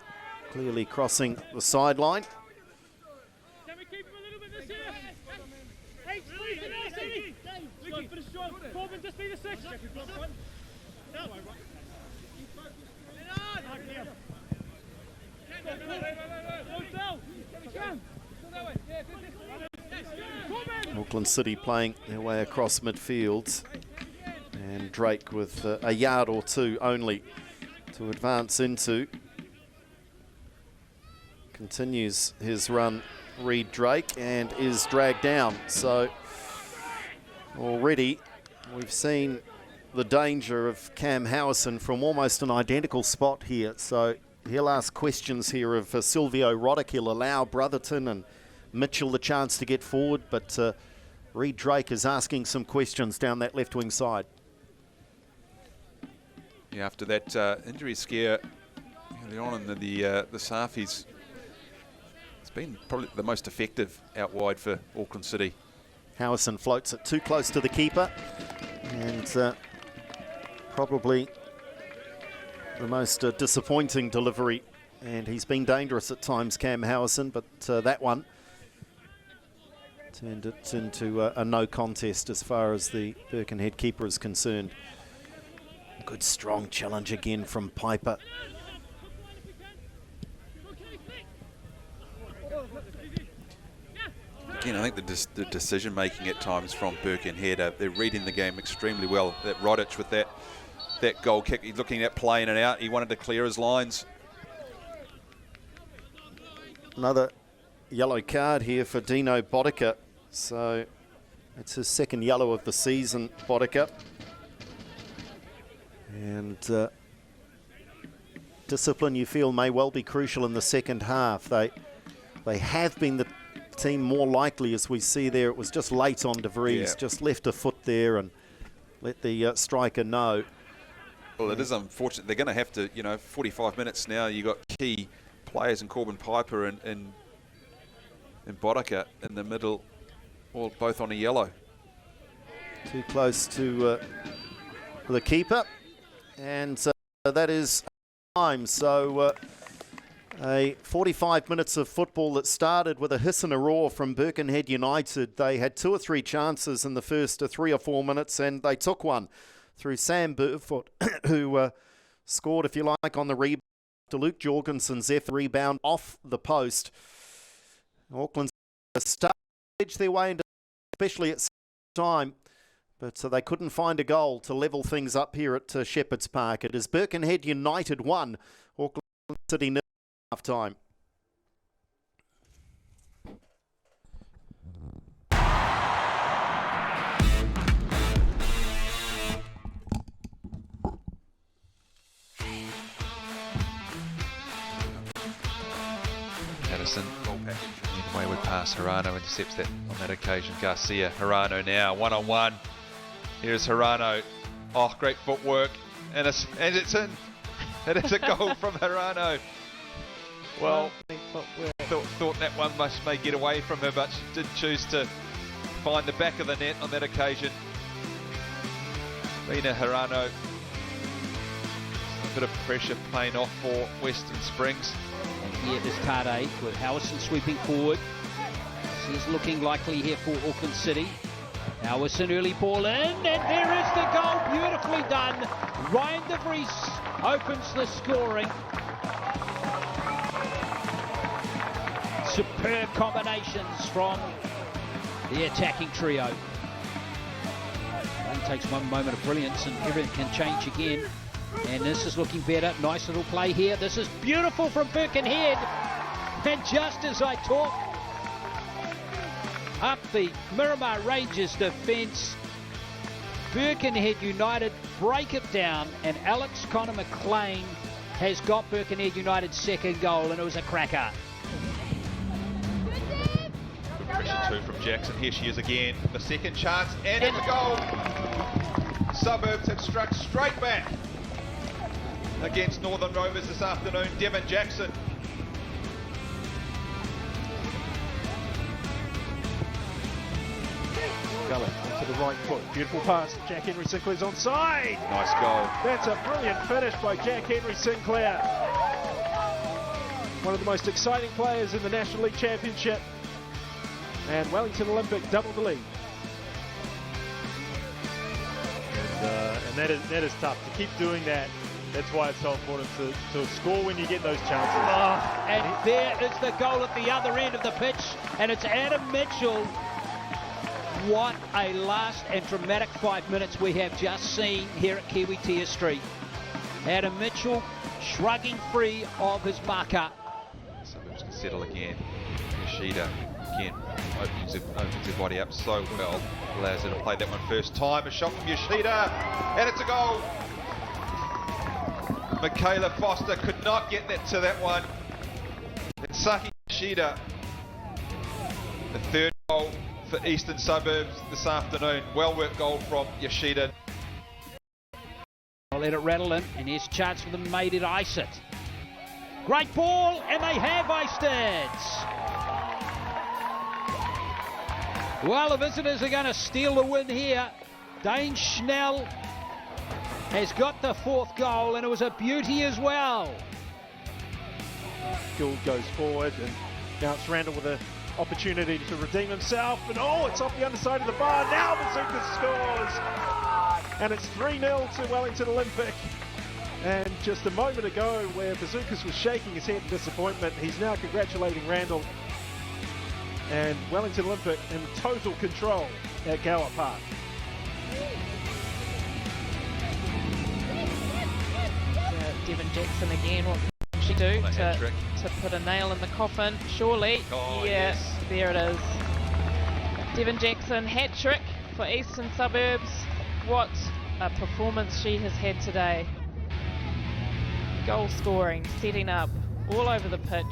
clearly crossing the sideline. Auckland City playing their way across midfield, and Drake with a yard or two only to advance into. Continues his run, Reed Drake, and is dragged down. So already we've seen the danger of Cam Howison from almost an identical spot here. So he'll ask questions here of Silvio Roddick. He'll allow Brotherton and Mitchell the chance to get forward, but Reed Drake is asking some questions down that left wing side. Yeah, after that injury scare early on in the SAF, it's been probably the most effective out wide for Auckland City. Howison floats it too close to the keeper, and probably the most disappointing delivery, and he's been dangerous at times, Cam Howison, but that one turned it into a no contest as far as the Birkenhead keeper is concerned. Good strong challenge again from Piper. Again, I think the decision making at times from Birkenhead, they're reading the game extremely well. That Roddick with that goal kick, he's looking at playing it out. He wanted to clear his lines. Another yellow card here for Dino Bodica. So it's his second yellow of the season, Bodica. And discipline, you feel, may well be crucial in the second half. They have been the team more likely, as we see there. It was just late on De Vries, just left a foot there and let the striker know. Well, it is unfortunate. They're going to have to, 45 minutes now. You got key players in Corbin Piper and Bodica in the middle, all both on a yellow. Too close to the keeper, and that is time. So a 45 minutes of football that started with a hiss and a roar from Birkenhead United. They had 2 or 3 chances in the first 3 or 4 minutes, and they took one through Sam Burfoot, who scored, if you like, on the rebound to Luke Jorgensen's rebound off the post. Auckland started to edge their way into, especially at time, but they couldn't find a goal to level things up here at Shepherds Park. It is Birkenhead United 1, Auckland City 0 half time. Addison, ball package, and wayward pass. Hirano intercepts that on that occasion. Garcia, Hirano now, one-on-one. Here's Hirano. Oh, great footwork. And it's in. It is a goal from Hirano. Well, thought that one may get away from her, but she did choose to find the back of the net on that occasion. Rina Hirano. A bit of pressure playing off for Western Springs. And here is Tade with Howison sweeping forward. This is looking likely here for Auckland City. Howison early ball in, and there is the goal, beautifully done. Ryan De Vries opens the scoring. Superb combinations from the attacking trio. It takes one moment of brilliance and everything can change again. And this is looking better. Nice little play here. This is beautiful from Birkenhead. And just as I talk, up the Miramar Rangers defence, Birkenhead United break it down, and Alex Connor McLean has got Birkenhead United's second goal, and it was a cracker. Good pressure too from Jackson. Here she is again. The second chance, and it's a goal. Suburbs have struck straight back. against Northern Rovers this afternoon, Devin Jackson. Gullet to the right foot. Beautiful pass. Jack Henry Sinclair's onside. Nice goal. That's a brilliant finish by Jack Henry Sinclair. One of the most exciting players in the National League Championship. And Wellington Olympic doubled the lead. And that is tough to keep doing that. That's why it's so important to score when you get those chances. Oh, and there is the goal at the other end of the pitch, and it's Adam Mitchell. What a last and dramatic 5 minutes we have just seen here at Kiwi Tia Street. Adam Mitchell shrugging free of his marker. Suburbs can settle again. Yoshida again opens her body up so well. Allows her to play that one first time. A shot from Yoshida, and it's a goal. Michaela Foster could not get that to that one. It's Saki Yoshida. The third goal for Eastern Suburbs this afternoon. Well worked goal from Yoshida. I'll let it rattle in, and here's a chance for them made it ice it. Great ball, and they have iced it. Well, the visitors are going to steal the win here. Dane Schnell has got the fourth goal, and it was a beauty as well. Gould goes forward, and now it's Randall with an opportunity to redeem himself. And oh, it's off the underside of the bar. Now Bazookas scores. And it's 3-0 to Wellington Olympic. And just a moment ago, where Bazookas was shaking his head in disappointment, he's now congratulating Randall. And Wellington Olympic in total control at Gower Park. Devin Jackson again, what can she do to put a nail in the coffin? Surely. Oh, yeah, yes. there it is. Devin Jackson, hat-trick for Eastern Suburbs. What a performance she has had today. Goal scoring, setting up, all over the pitch.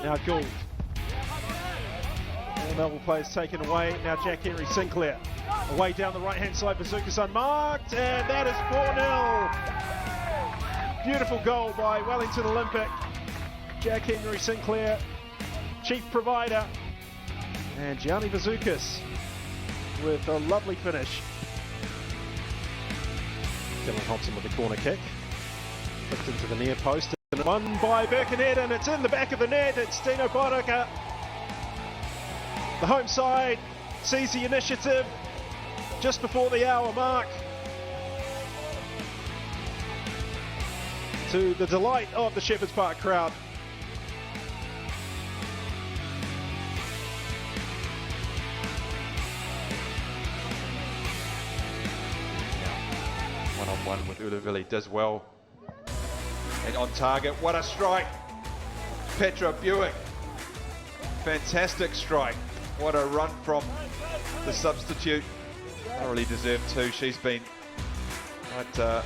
Now Gould. All Melville players taken away. Now Jack Henry Sinclair. Away down the right-hand side, Bazookas unmarked, and that is 4-0. Beautiful goal by Wellington Olympic. Jack Henry Sinclair, chief provider, and Gianni Bazookas with a lovely finish. Dylan Hobson with the corner kick. Flipped into the near post, and won by Birkenhead, and it's in the back of the net. It's Dino Bodaka. The home side sees the initiative just before the hour mark, to the delight of the Shepherds Park crowd. One-on-one with Ulavili, does well. And on target, what a strike. Petra Buick. Fantastic strike. What a run from the substitute. Thoroughly deserved too. She's been quite the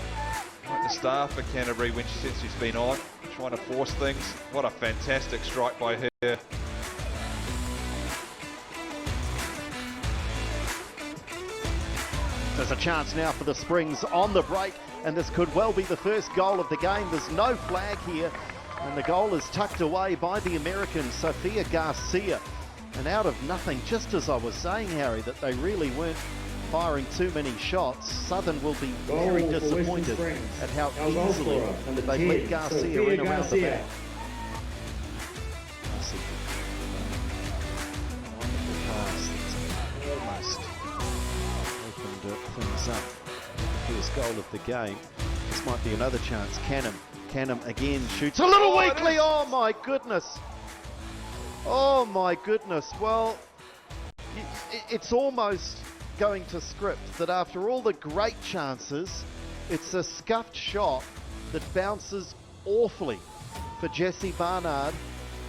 star for Canterbury since she's been on, trying to force things. What a fantastic strike by her. There's a chance now for the Springs on the break, and this could well be the first goal of the game. There's no flag here, and the goal is tucked away by the American Sophia Garcia. And out of nothing, just as I was saying, Harry, that they really weren't firing too many shots, Southern will be very disappointed at how easily they let Garcia in around the back. Wonderful pass that's almost opened things up. First goal of the game. This might be another chance. Canham again shoots a little weakly. Oh my goodness. Oh my goodness. Well, it's almost going to script that after all the great chances, it's a scuffed shot that bounces awfully for Jessie Barnard,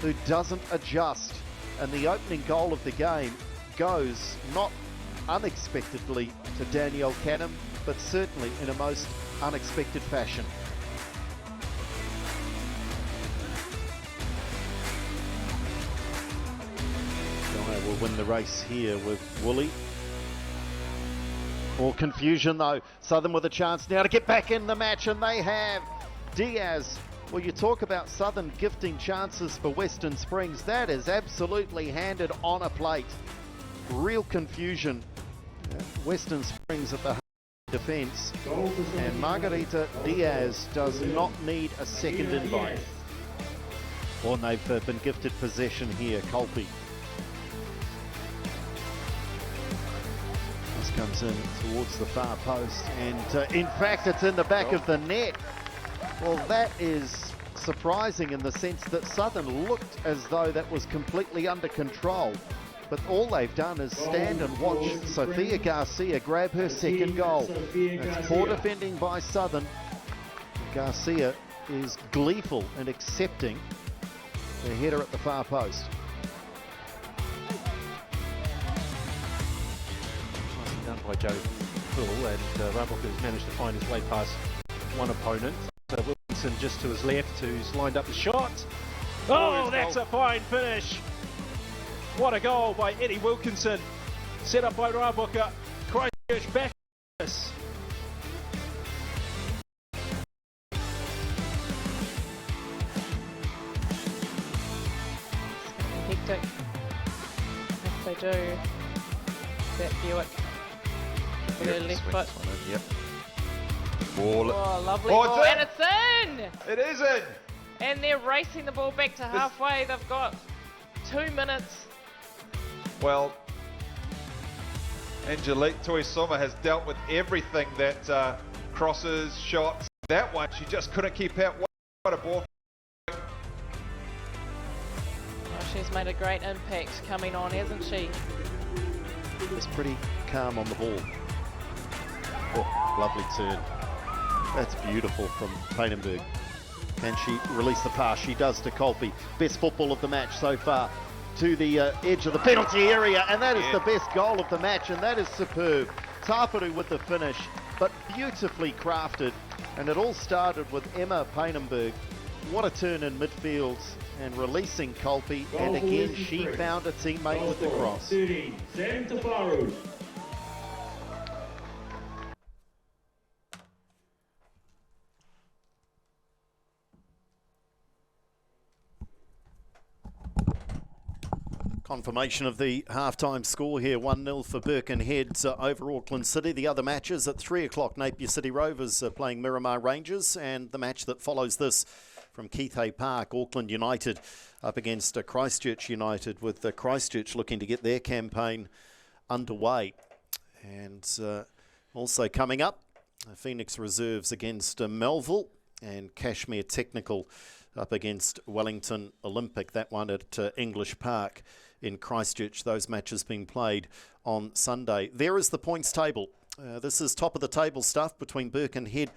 who doesn't adjust. And the opening goal of the game goes not unexpectedly to Danielle Canham, but certainly in a most unexpected fashion. Guy will win the race here with Woolley. More confusion though. Southern with a chance now to get back in the match, and they have. Diaz. Well, you talk about Southern gifting chances for Western Springs. That is absolutely handed on a plate. Real confusion. Western Springs at the defence, and Margarita Diaz does not need a second invite. Well, they've been gifted possession here, Colby. This comes in towards the far post, and in fact it's in the back of the net. Well, that is surprising in the sense that Southern looked as though that was completely under control. But all they've done is stand and watch Sophia Garcia grab her second goal. It's poor defending by Southern. Garcia is gleeful in accepting the header at the far post. Nicely done by Joe Poole, and Raboka has managed to find his way past one opponent. Wilkinson just to his left, who's lined up the shot. Oh, that's a fine finish. What a goal by Eddie Wilkinson. Set up by Raboka. Christchurch back. Hectic. If they do. That Buick. With her left foot. Yep. Ball. Oh, lovely Oh, ball. it's And it's in! It is in! And they're racing the ball back to halfway. They've got 2 minutes. Well, Angelique Toisoma has dealt with everything that crosses, shots. That one, she just couldn't keep out. What a ball. Oh, she's made a great impact coming on, hasn't she? It's pretty calm on the ball. Oh, lovely turn. That's beautiful from Painenberg. Can she release the pass? She does to Colby. Best football of the match so far. To the edge of the penalty area, and that is the best goal of the match, and that is superb. Tāpuru with the finish, but beautifully crafted, and it all started with Emma Painenberg. What a turn in midfield, and releasing Colby, and again she found a teammate with the cross. Confirmation of the halftime score here, 1-0 for Birkenhead over Auckland City. The other matches at 3 o'clock, Napier City Rovers playing Miramar Rangers, and the match that follows this from Keithhay Park, Auckland United up against Christchurch United, with Christchurch looking to get their campaign underway. And also coming up, Phoenix Reserves against Melville, and Cashmere Technical up against Wellington Olympic, that one at English Park in Christchurch. Those matches being played on Sunday. There is the points table. This is top of the table stuff between Birkenhead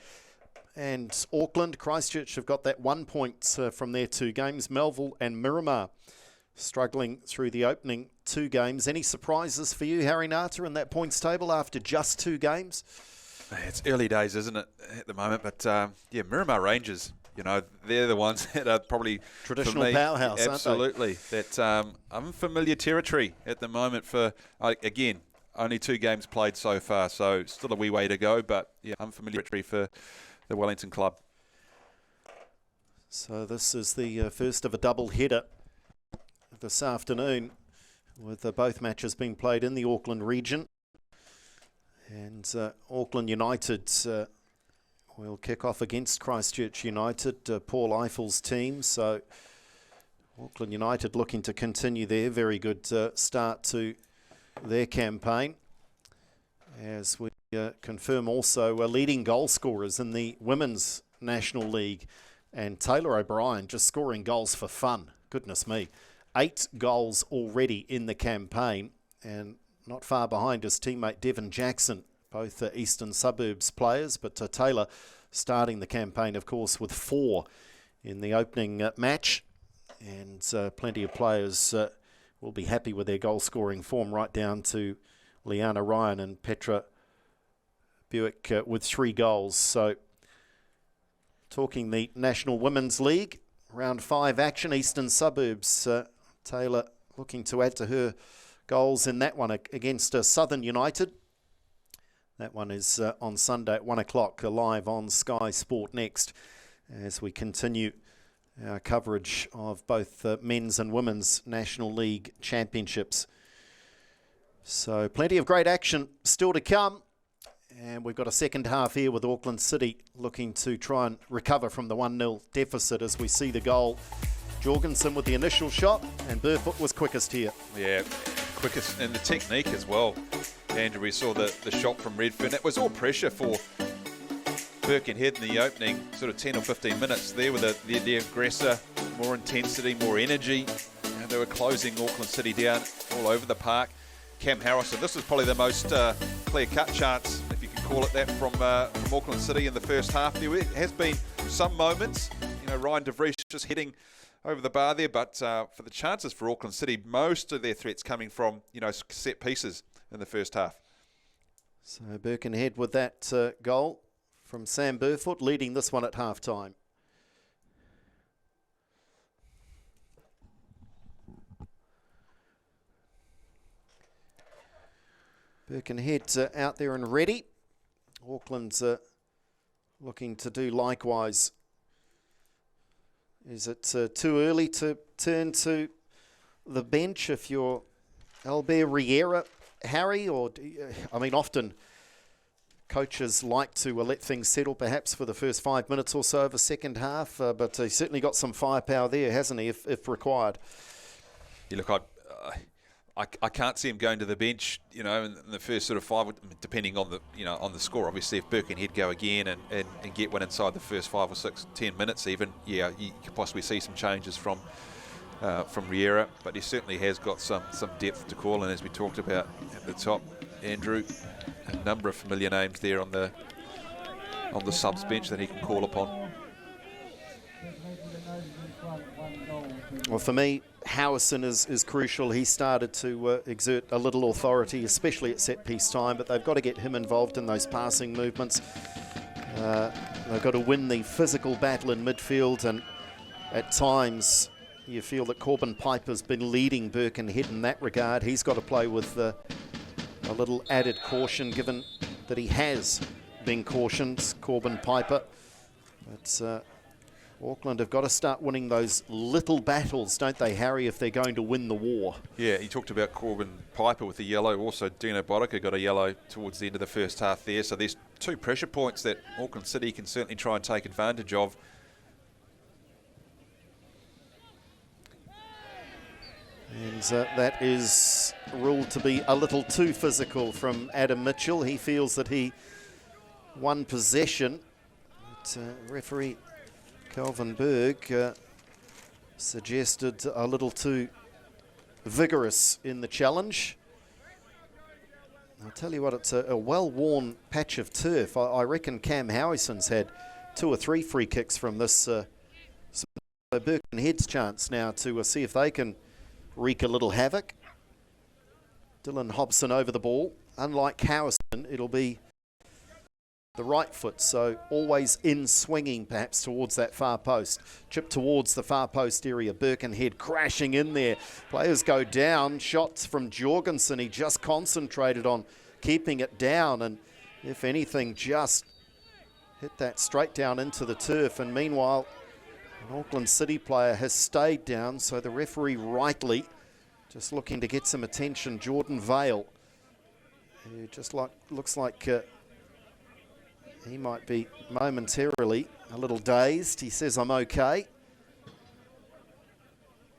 and Auckland. Christchurch have got that 1 point from their 2 games. Melville and Miramar struggling through the opening 2 games. Any surprises for you, Harry Nata, in that points table after just 2 games? It's early days, isn't it, at the moment? But yeah, Miramar Rangers, you know, they're the ones that are probably traditional powerhouse, absolutely, aren't they? That unfamiliar territory at the moment for, again, only 2 games played so far, so still a wee way to go, but yeah, unfamiliar territory for the Wellington club. So this is the first of a double header this afternoon, with both matches being played in the Auckland region. And Auckland United will kick off against Christchurch United, Paul Eiffel's team. So Auckland United looking to continue their very good start to their campaign, as we confirm also leading goal scorers in the Women's National League. And Taylor O'Brien just scoring goals for fun. Goodness me. 8 goals already in the campaign, and not far behind his teammate Devon Jackson, both Eastern Suburbs players, but Taylor starting the campaign, of course, with 4 in the opening match. And plenty of players will be happy with their goal-scoring form, right down to Liana Ryan and Petra Buick with 3 goals. So, talking the National Women's League, round 5 action, Eastern Suburbs, Taylor looking to add to her goals in that one against Southern United. That one is on Sunday at 1 o'clock, live on Sky Sport Next, as we continue our coverage of both men's and women's National League championships. So plenty of great action still to come. And we've got a second half here with Auckland City looking to try and recover from the 1-0 deficit as we see the goal. Jorgensen with the initial shot, and Burfoot was quickest here. Yeah, quickest, and the technique as well. Andrew, we saw the shot from Redfern. It was all pressure for Birkenhead in the opening sort of 10 or 15 minutes. There with the aggressor, more intensity, more energy. And they were closing Auckland City down all over the park. Cam Harrison, this was probably the most clear-cut chance, if you can call it that, from Auckland City in the first half. There has been some moments, Ryan De Vries just hitting over the bar there, but for the chances for Auckland City, most of their threats coming from, set pieces in the first half. So Birkenhead with that goal from Sam Burfoot, leading this one at half-time. Birkenhead's out there and ready. Auckland's looking to do likewise. Is it too early to turn to the bench if you're Albert Riera, Harry? Or often coaches like to let things settle perhaps for the first 5 minutes or so of a second half, but he's certainly got some firepower there, hasn't he, if required? Yeah, look, I can't see him going to the bench, in the first sort of 5, depending on the score. Obviously, if Birkenhead go again and get one inside the first 5 or 6, 10 minutes even, you could possibly see some changes from Riera. But he certainly has got some depth to call, and as we talked about at the top, Andrew, a number of familiar names there on the subs bench that he can call upon. Well, for me, Howison is crucial. He started to exert a little authority, especially at set-piece time, but they've got to get him involved in those passing movements. They've got to win the physical battle in midfield, and at times you feel that Corbin Piper's been leading Birkenhead in that regard. He's got to play with a little added caution, given that he has been cautioned, Corbin Piper. But Auckland have got to start winning those little battles, don't they, Harry, if they're going to win the war? Yeah, he talked about Corbin Piper with the yellow. Also, Dino Bodica got a yellow towards the end of the first half there. So there's 2 pressure points that Auckland City can certainly try and take advantage of. And that is ruled to be a little too physical from Adam Mitchell. He feels that he won possession. But, referee Calvin Berg suggested a little too vigorous in the challenge. I'll tell you what, it's a well-worn patch of turf. I reckon Cam Howison's had 2 or 3 free kicks from this. So Birkenhead's chance now to see if they can wreak a little havoc. Dylan Hobson over the ball. Unlike Howison, it'll be the right foot, so always in swinging perhaps towards that far post. Chip towards the far post area. Birkenhead crashing in there. Players go down. Shots from Jorgensen. He just concentrated on keeping it down, and if anything, just hit that straight down into the turf. And meanwhile, an Auckland City player has stayed down, so the referee rightly just looking to get some attention. Jordan Vale, who just looks like he might be momentarily a little dazed. He says, I'm okay.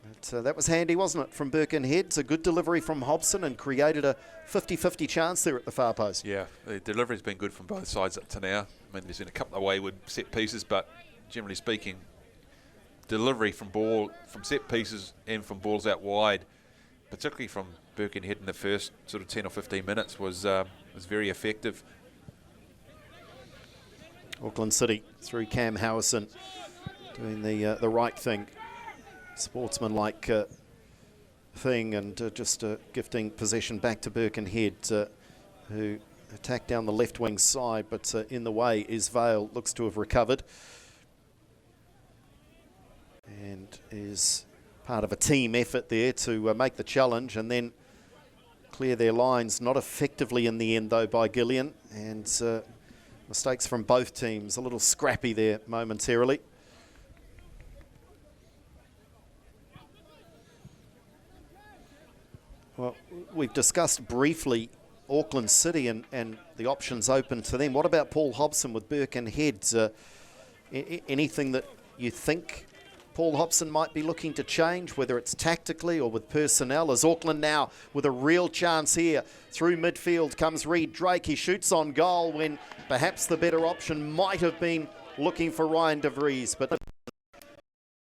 But that was handy, wasn't it, from Birkenhead? It's a good delivery from Hobson and created a 50-50 chance there at the far post. Yeah, the delivery's been good from both sides up to now. I mean, there's been a couple of wayward set pieces, but generally speaking, delivery from set pieces and from balls out wide, particularly from Birkenhead in the first sort of 10 or 15 minutes, was very effective. Auckland City through Cam Howison doing the right thing, sportsmanlike thing, and just gifting possession back to Birkenhead, who attacked down the left wing side, but in the way is Vale. Looks to have recovered and is part of a team effort there to make the challenge, and then clear their lines. Not effectively in the end, though, by Gillian. And mistakes from both teams. A little scrappy there momentarily. Well, we've discussed briefly Auckland City and the options open to them. What about Paul Hobson with Birkenhead? Anything that you think Paul Hobson might be looking to change, whether it's tactically or with personnel? As Auckland now with a real chance here. Through midfield comes Reid Drake. He shoots on goal when perhaps the better option might have been looking for Ryan de Vries. But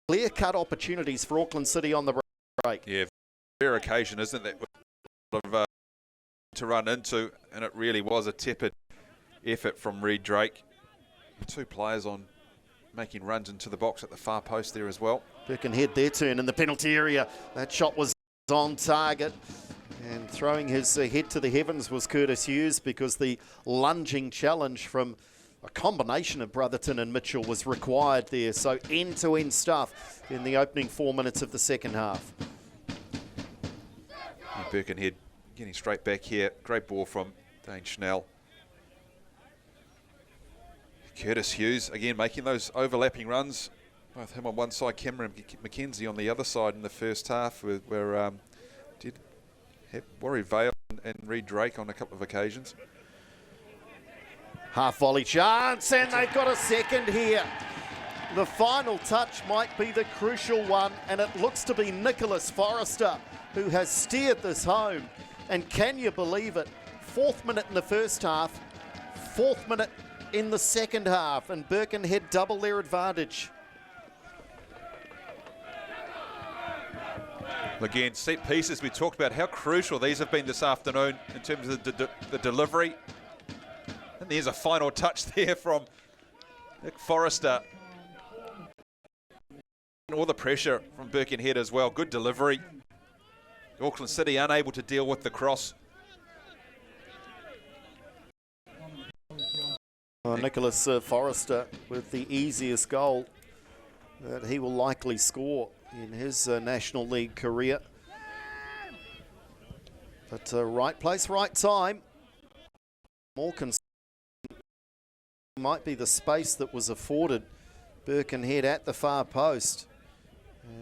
clear-cut opportunities for Auckland City on the break. Yeah, rare occasion, isn't it? Of, to run into, and it really was a tepid effort from Reid Drake. 2 players on making runs into the box at the far post there as well. Birkenhead their turn in the penalty area. That shot was on target, and throwing his head to the heavens was Curtis Hughes, because the lunging challenge from a combination of Brotherton and Mitchell was required there. So end-to-end stuff in the opening 4 minutes of the second half. And Birkenhead getting straight back here. Great ball from Dane Schnell. Curtis Hughes again making those overlapping runs. Both him on one side, Cameron McKenzie on the other side in the first half, where did have Warrie Vale and Reid Drake on a couple of occasions. Half volley chance, and they've got a second here. The final touch might be the crucial one, and it looks to be Nicholas Forrester who has steered this home. And can you believe it? 4th minute in the first half, 4th minute in the second half, and Birkenhead double their advantage. Again, set pieces, we talked about how crucial these have been this afternoon in terms of the delivery. And there's a final touch there from Nick Forrester. And all the pressure from Birkenhead as well. Good delivery. Auckland City unable to deal with the cross. Nicholas Forrester with the easiest goal that he will likely score in his National League career. But right place, right time. More concern might be the space that was afforded Birkenhead at the far post,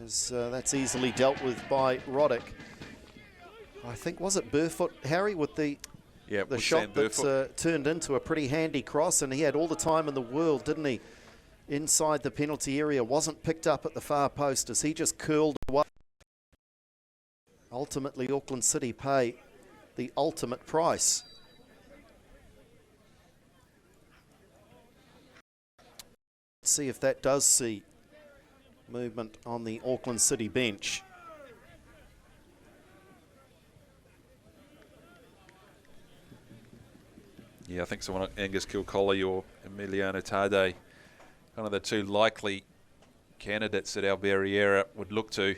as that's easily dealt with by Roddick. I think, was it Burfoot, Harry, with the shot that turned into a pretty handy cross, and he had all the time in the world, didn't he? Inside the penalty area, wasn't picked up at the far post as he just curled away. Ultimately, Auckland City pay the ultimate price. Let's see if that does see movement on the Auckland City bench. Yeah, I think someone like Angus Kilcolly or Emiliano Tade, one of the 2 likely candidates that Alberriera would look to.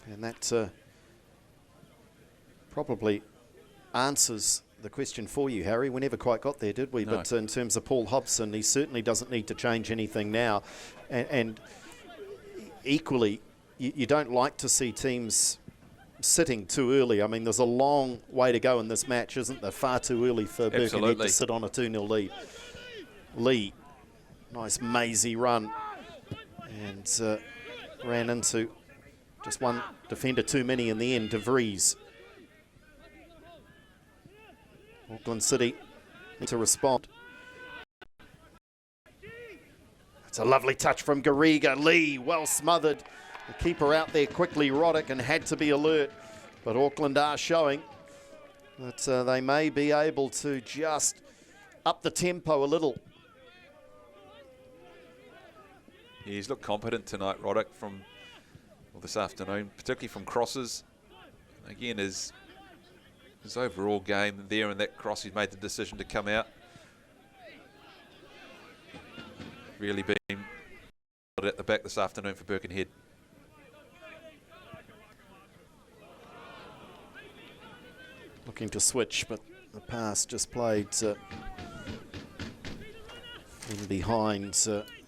And that probably answers the question for you, Harry. We never quite got there, did we? No. But in terms of Paul Hobson, he certainly doesn't need to change anything now. And equally, you don't like to see teams sitting too early. I mean, there's a long way to go in this match, isn't there? Far too early for Birkenhead to sit on a 2-0 lead. Lee, nice mazy run, and ran into just one defender too many in the end. De Vries. Auckland City need to respond. It's a lovely touch from Garriga. Lee, well smothered. The keeper out there quickly, Roddick, and had to be alert. But Auckland are showing that they may be able to just up the tempo a little. He's looked competent tonight, Roddick, from this afternoon, particularly from crosses. Again, his overall game there and that cross, he's made the decision to come out. Really been at the back this afternoon for Birkenhead. Looking to switch, but the pass just played in behind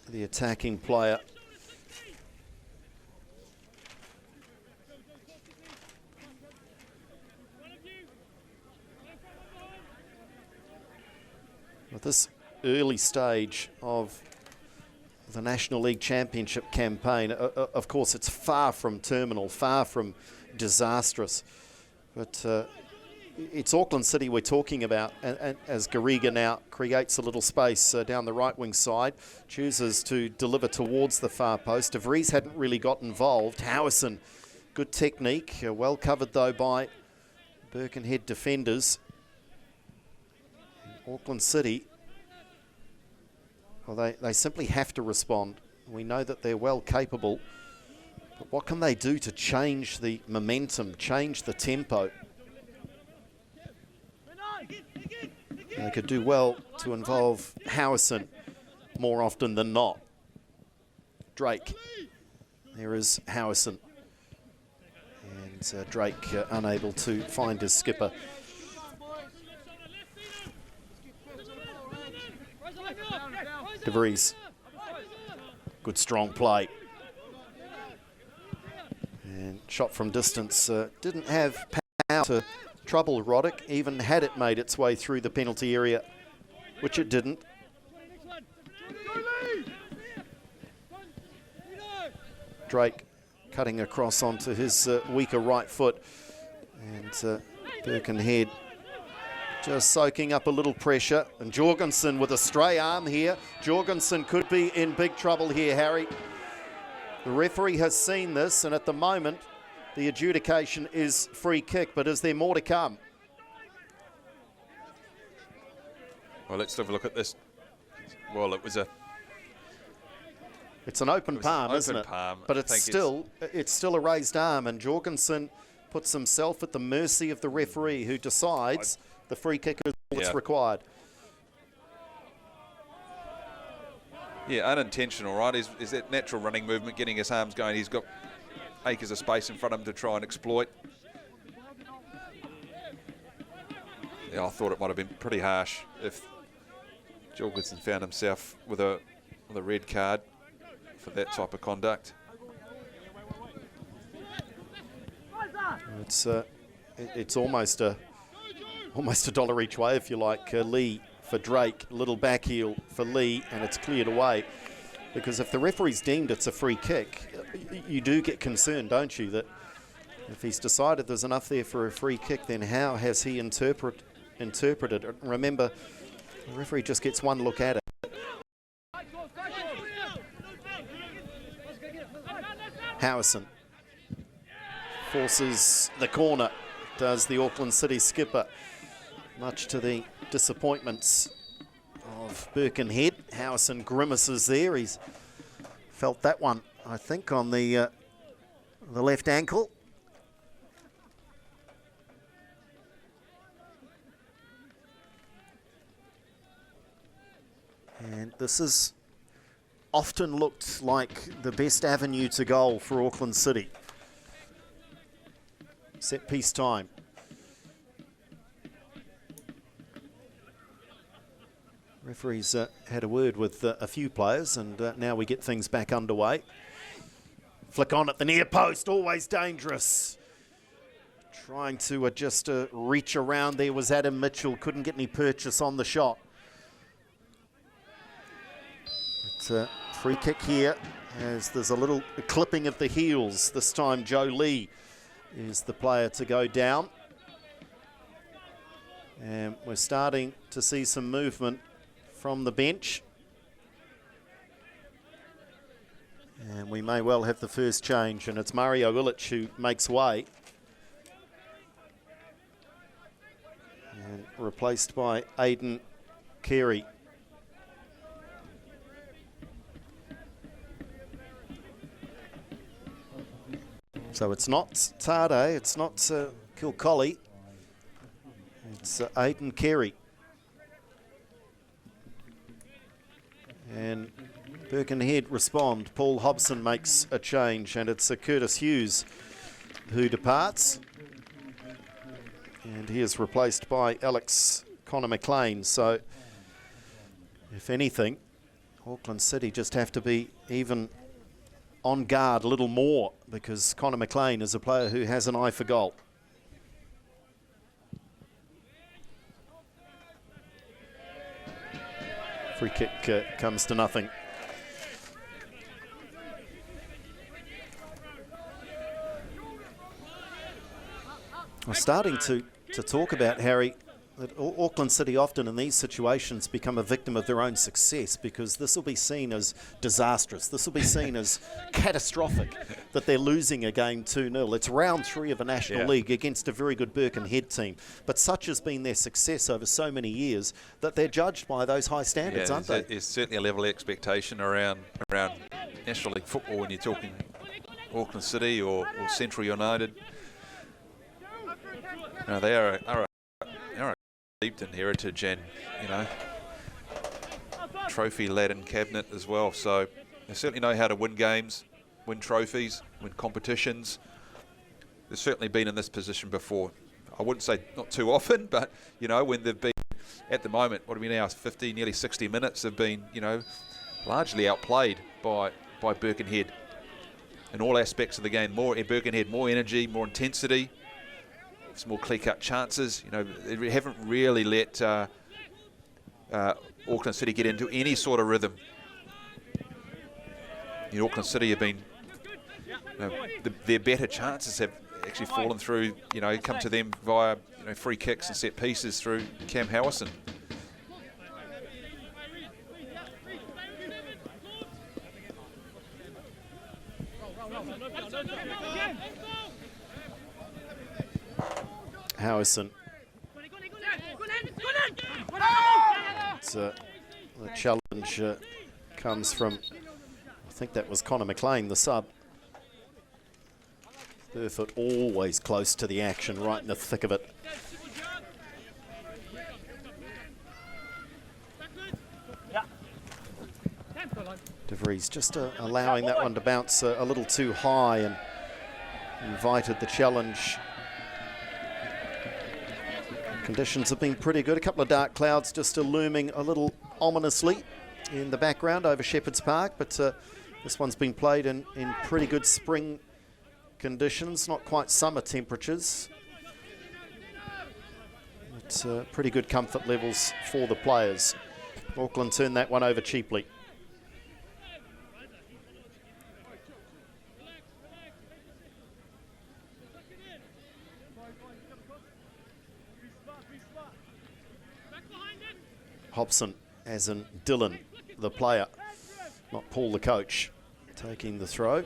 the attacking player. this early stage of the National League Championship campaign, of course, it's far from terminal, far from disastrous. But it's Auckland City we're talking about, and as Garriga now creates a little space down the right wing side, chooses to deliver towards the far post. De Vries hadn't really got involved. Howison, good technique, well covered though by Birkenhead defenders. Auckland City, well, they simply have to respond. We know that they're well capable, but what can they do to change the momentum, change the tempo? They could do well to involve Howison more often than not. Drake. There is Howison. And Drake unable to find his skipper. De Vries. Good strong play. And shot from distance. Didn't have power to trouble Roddick, even had it made its way through the penalty area, which it didn't. Drake cutting across onto his weaker right foot, and Birkenhead just soaking up a little pressure, and Jorgensen with a stray arm here. Jorgensen could be in big trouble here, Harry. The referee has seen this, and at the moment the adjudication is free kick, but is there more to come? Well, let's have a look at this. Well, it's an open palm, isn't it? Palm. But it's still a raised arm, and Jorgensen puts himself at the mercy of the referee, who decides the free kick is all that's required. Yeah, unintentional, right? Is that natural running movement, getting his arms going? He's got acres of space in front of him to try and exploit. Yeah, I thought it might have been pretty harsh if Jorgensen found himself with a red card for that type of conduct. It's almost a dollar each way, if you like. Lee for Drake, little back heel for Lee, and it's cleared away. Because if the referee's deemed it's a free kick, you do get concerned, don't you, that if he's decided there's enough there for a free kick, then how has he interpreted it? Remember, the referee just gets one look at it. Howison forces the corner, does the Auckland City skipper, much to the disappointments of Birkenhead. Howison grimaces there. He's felt that one, I think, on the left ankle. And this is often looked like the best avenue to goal for Auckland City. Set piece time. Referees had a word with a few players, and now we get things back underway. Flick on at the near post, always dangerous. Trying to just reach around there was Adam Mitchell, couldn't get any purchase on the shot. It's a free kick here, as there's a little clipping of the heels. This time Joe Lee is the player to go down. And we're starting to see some movement from the bench. And we may well have the first change, and it's Mario Illich who makes way. And replaced by Aidan Carey. So it's not Tade, it's not Kilcolly, it's Aidan Carey. And Birkenhead respond. Paul Hobson makes a change, and it's Curtis Hughes who departs. And he is replaced by Alex Connor McLean. So, if anything, Auckland City just have to be even on guard a little more, because Connor McLean is a player who has an eye for goal. Free kick comes to nothing. I'm starting to talk about, Harry, that Auckland City often in these situations become a victim of their own success, because this will be seen as disastrous. This will be seen as catastrophic that they're losing a game 2-0. It's round 3 of a National League against a very good Birkenhead team. But such has been their success over so many years that they're judged by those high standards, aren't they? There's certainly a level of expectation around National League football when you're talking Auckland City or Central United. They are a deep in heritage and, trophy-laden cabinet as well. So they certainly know how to win games, win trophies, win competitions. They've certainly been in this position before. I wouldn't say not too often, but, when they've been, at the moment, what are we now, 50, nearly 60 minutes, have been, largely outplayed by Birkenhead in all aspects of the game. Birkenhead, more energy, more intensity. Some more clear-cut chances. They haven't really let Auckland City get into any sort of rhythm. Auckland City have been, their better chances have actually fallen through, come to them via free kicks and set pieces through Cam Howison. Howison. The challenge comes from, I think that was Connor McLean, the sub. Burfoot always close to the action, right in the thick of it. De Vries just allowing that one to bounce a little too high and invited the challenge. Conditions have been pretty good. A couple of dark clouds just looming a little ominously in the background over Shepherd's Park, but this one's been played in pretty good spring conditions, not quite summer temperatures. It's pretty good comfort levels for the players. Auckland turned that one over cheaply. Hobson, as in Dylan, the player, not Paul, the coach, taking the throw.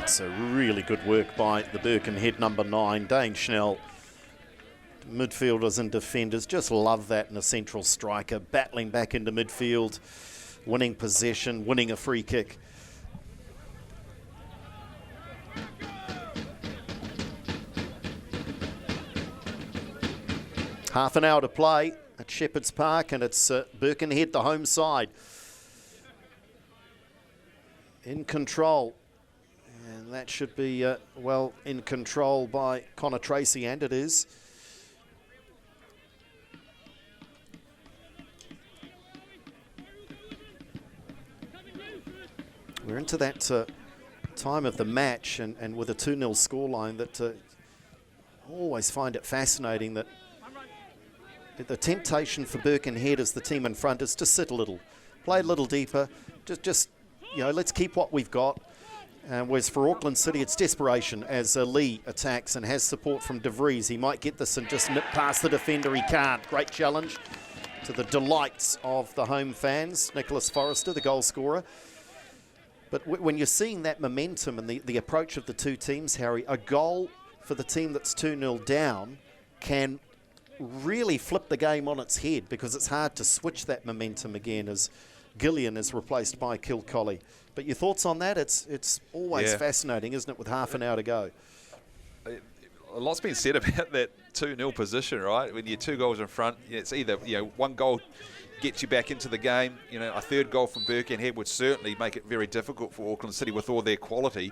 It's a really good work by the Birkenhead number 9, Dane Schnell. Midfielders and defenders just love that in a central striker, battling back into midfield, winning possession, winning a free kick. Half an hour to play at Shepherd's Park, and it's Birkenhead, the home side, in control. And that should be, well, in control by Connor Tracy, and it is. We're into that time of the match, and with a 2-0 scoreline, that always find it fascinating that the temptation for Birkenhead as the team in front is to sit a little, play a little deeper, just let's keep what we've got. Whereas for Auckland City, it's desperation as Lee attacks and has support from De Vries. He might get this and just nip past the defender. He can't. Great challenge to the delights of the home fans. Nicholas Forrester, the goal scorer. But when you're seeing that momentum and the approach of the two teams, Harry, a goal for the team that's 2-0 down can really flip the game on its head, because it's hard to switch that momentum again as Gillian is replaced by Kilcolly. But your thoughts on that? It's always fascinating, isn't it, with half an hour to go? A lot's been said about that 2-0 position, right? When you're 2 goals in front, it's either one goal gets you back into the game. A third goal from Birkenhead would certainly make it very difficult for Auckland City with all their quality.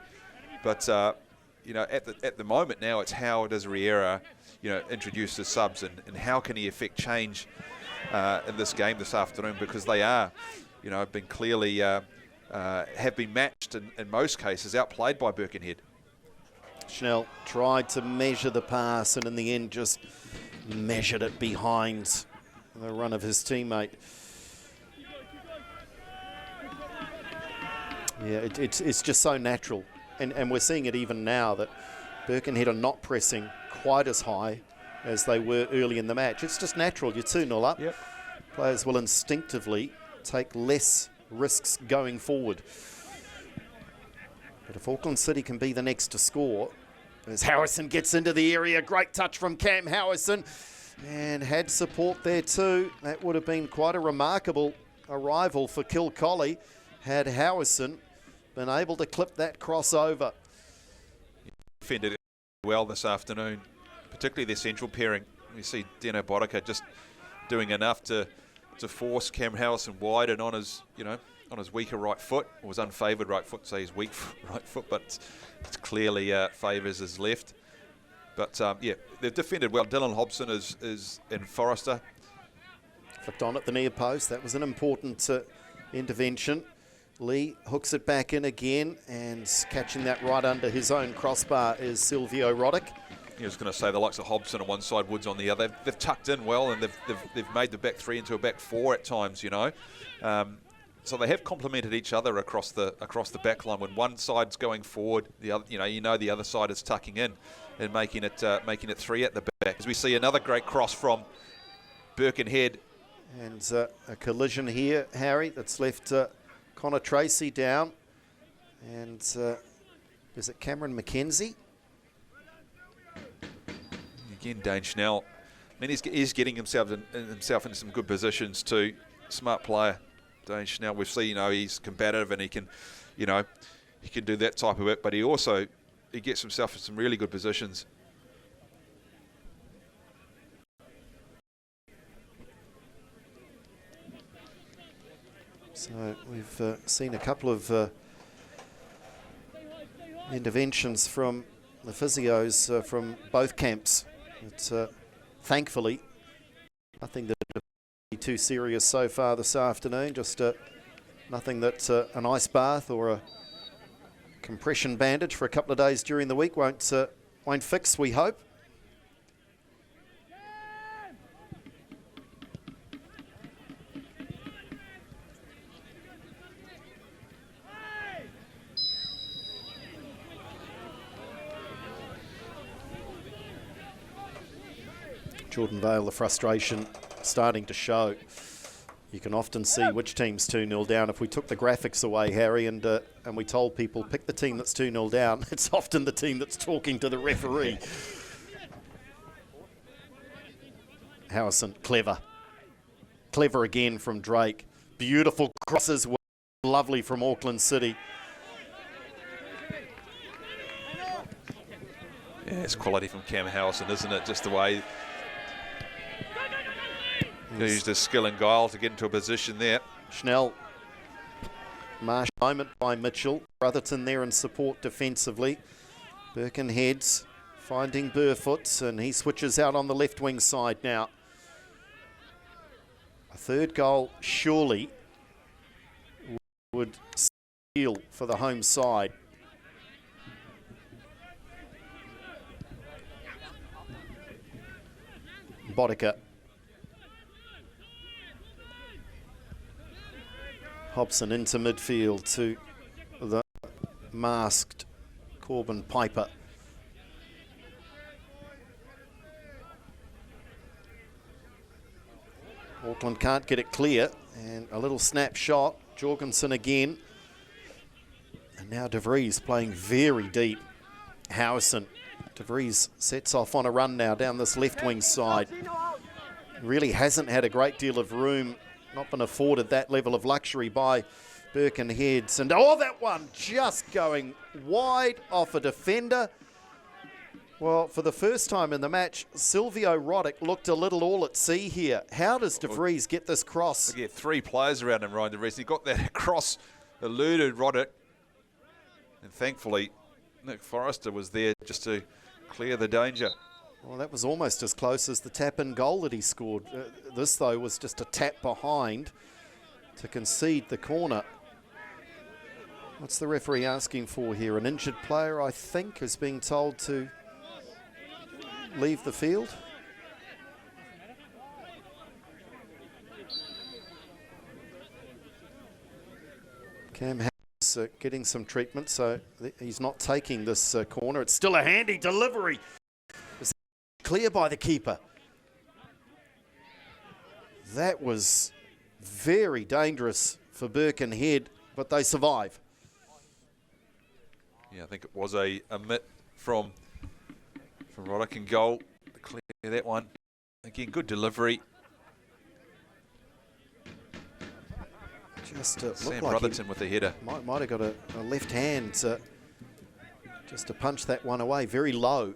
But at the moment now, it's how does Riera introduce the subs, and how can he affect change in this game this afternoon, because they are, been clearly have been matched in most cases, outplayed by Birkenhead. Schnell tried to measure the pass and in the end just measured it behind the run of his teammate. Yeah, it's just so natural. And we're seeing it even now that Birkenhead are not pressing quite as high as they were early in the match. It's just natural. You're 2-0 up. Yep. Players will instinctively take less risks going forward. But if Auckland City can be the next to score, as Howison gets into the area, great touch from Cam Howison, and had support there too. That would have been quite a remarkable arrival for Kilcolly had Howison been able to clip that crossover. Defended well this afternoon, particularly their central pairing. You see Dino Bodica just doing enough to force Cam Howison wide and on his, on his weaker right foot, or his unfavoured right foot, say his weak right foot, but it's clearly favours his left. But yeah, they've defended well. Dylan Hobson is in Forrester. Flicked on at the near post. That was an important intervention. Lee hooks it back in again, and catching that right under his own crossbar is Silvio Roddick. I was going to say the likes of Hobson on one side, Woods on the other. They've tucked in well, and they've made the back three into a back four at times. So they have complemented each other across the back line. When one side's going forward, the other, the other side is tucking in and making it three at the back. As we see another great cross from Birkenhead, and a collision here, Harry, that's left Connor Tracy down, and is it Cameron McKenzie? Again, Dane Schnell. I mean, he's getting himself into some good positions too. Smart player, Dane Schnell. We've seen, he's combative and he can do that type of it. But he gets himself in some really good positions. So we've seen a couple of interventions from the physios from both camps. It's thankfully nothing that would be too serious so far this afternoon. Just nothing that an ice bath or a compression bandage for a couple of days during the week won't fix, we hope. Jordan Vale, the frustration starting to show. You can often see which team's 2-0 down. If we took the graphics away, Harry, and we told people pick the team that's 2-0 down, it's often the team that's talking to the referee. Howison, clever. Clever again from Drake. Beautiful crosses, lovely from Auckland City. Yeah, it's quality from Cam Howison, isn't it? Just the way he used his skill and guile to get into a position there. Schnell, Marsh moment by Mitchell. Brotherton there in support defensively. Birkenhead's finding Burfoot, and he switches out on the left wing side now. A third goal surely would seal for the home side. Bodica. Hobson into midfield to the masked Corbin Piper. Auckland can't get it clear, and a little snapshot. Jorgensen again. And now De Vries playing very deep. Howison. De Vries sets off on a run now down this left wing side. Really hasn't had a great deal of room, not been afforded that level of luxury by Birkenhead. And that one just going wide off a defender. Well, for the first time in the match, Silvio Roddick looked a little all at sea here. How does De Vries get this cross? Yeah, three players around him, Ryan De Vries. He got that cross, eluded Roddick, and thankfully Nick Forrester was there just to clear the danger. Well, that was almost as close as the tap-in goal that he scored. This, though, was just a tap behind to concede the corner. What's the referee asking for here? An injured player, I think, is being told to leave the field. Cam Harris getting some treatment, so he's not taking this corner. It's still a handy delivery. It's clear by the keeper. That was very dangerous for Birkenhead, but they survive. Yeah, I think it was a mitt from Roddick and goal to clear that one. Again, good delivery. Just Sam like Brotherton with the header. Might have got a left hand just to punch that one away, very low.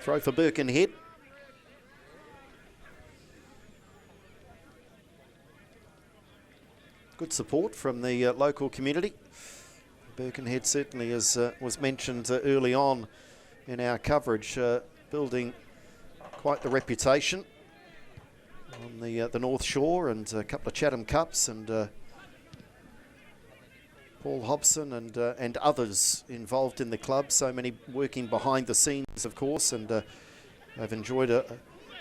Throw for Birkenhead. Good support from the local community. Birkenhead certainly, as was mentioned early on in our coverage, building quite the reputation on the North Shore, and a couple of Chatham Cups, and Paul Hobson and others involved in the club. So many working behind the scenes, of course, and they've enjoyed a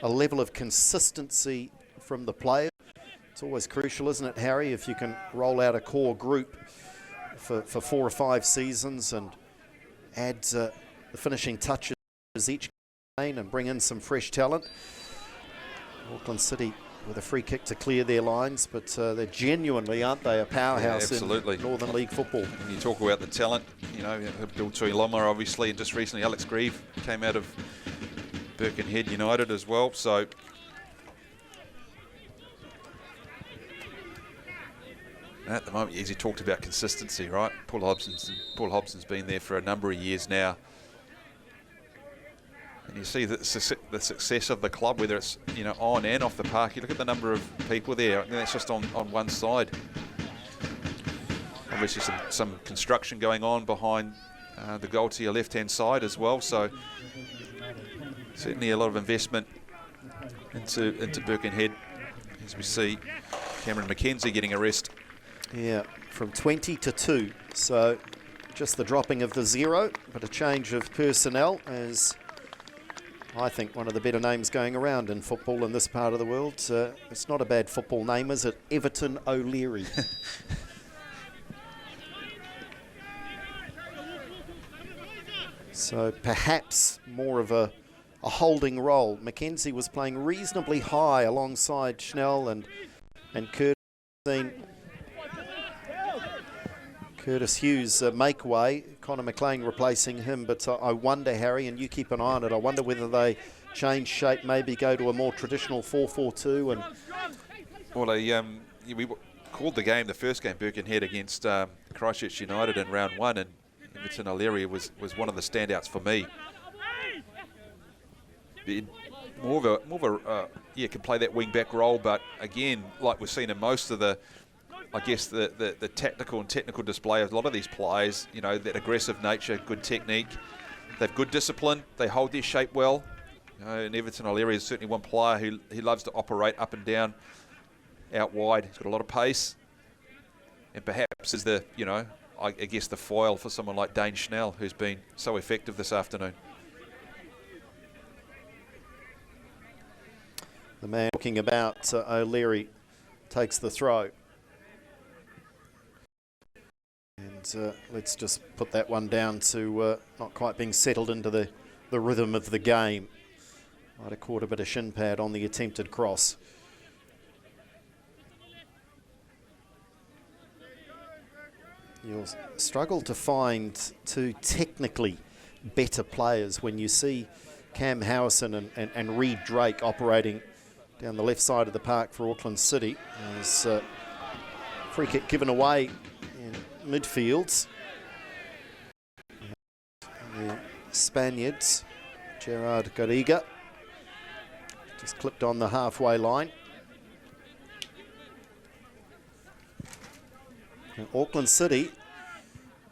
level of consistency from the players. It's always crucial, isn't it, Harry, if you can roll out a core group for 4 or 5 seasons and add the finishing touches each game and bring in some fresh talent. Auckland City with a free kick to clear their lines, but they're genuinely, aren't they, a powerhouse in Northern League football. When you talk about the talent, you know, Bill Tuiloma obviously, and just recently Alex Grieve came out of Birkenhead United as well. So at the moment, as you talked about consistency, right? Paul Hobson's been there for a number of years now. And you see the success of the club, whether it's, you know, on and off the park. You look at the number of people there, and that's just on one side. Obviously some construction going on behind the goal to your left-hand side as well. So certainly a lot of investment into Birkenhead, as we see Cameron McKenzie getting a rest. Yeah, from 20 to 2. So just the dropping of the 0, but a change of personnel, as I think one of the better names going around in football in this part of the world. It's not a bad football name, is it? Everton O'Leary. So perhaps more of a holding role. Mackenzie was playing reasonably high alongside Schnell and Curtis Hughes make way. Connor McLean replacing him, but I wonder, Harry, and you keep an eye on it, I wonder whether they change shape, maybe go to a more traditional 4-4-2. And well, we called the game, the first game, Birkenhead against Christchurch United in round 1, and Everton O'Leary was one of the standouts for me. More of a can play that wing back role, but again, like we've seen in most of the, I guess the tactical and technical display of a lot of these players, you know, that aggressive nature, good technique, they've good discipline, they hold their shape well. You know, and Everton O'Leary is certainly one player who loves to operate up and down, out wide. He's got a lot of pace, and perhaps is the, you know, I guess the foil for someone like Dane Schnell, who's been so effective this afternoon. The man talking about O'Leary takes the throw. And let's just put that one down to not quite being settled into the rhythm of the game. Might have caught a bit of shin pad on the attempted cross. You'll struggle to find 2 technically better players when you see Cam Howison and Reed Drake operating down the left side of the park for Auckland City. There's free kick given away in midfields. The Spaniards, Gerard Garriga, just clipped on the halfway line. And Auckland City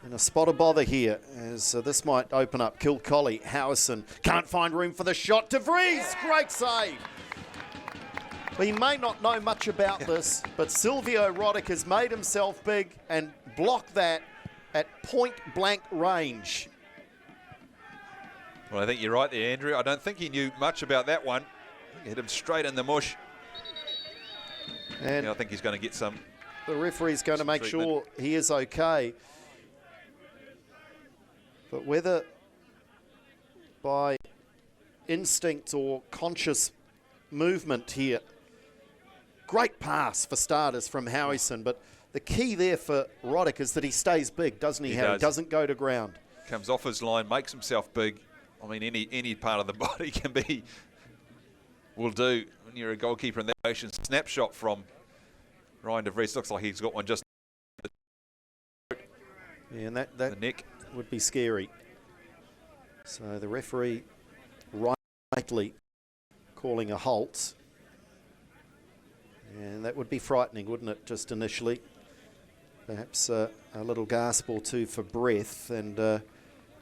in a spot of bother here, as this might open up. Kilcolly, Howison can't find room for the shot. De Vries, great save. We may not know much about this, but Silvio Roddick has made himself big and blocked that at point-blank range. Well, I think you're right there, Andrew. I don't think he knew much about that one. He hit him straight in the mush. And I think he's going to get some. The referee's going to make treatment. sure he is okay. But whether by instinct or conscious movement here, great pass for starters from Howison, but the key there for Roddick is that he stays big, doesn't he, Harry? Does. Doesn't go to ground. Comes off his line, makes himself big. I mean, any part of the body will do when you're a goalkeeper in that position. Snapshot from Ryan de Vries. Looks like he's got one just Yeah, and that the neck. would be scary. So the referee rightly calling a halt. And that would be frightening, wouldn't it, just initially? Perhaps a little gasp or two for breath, and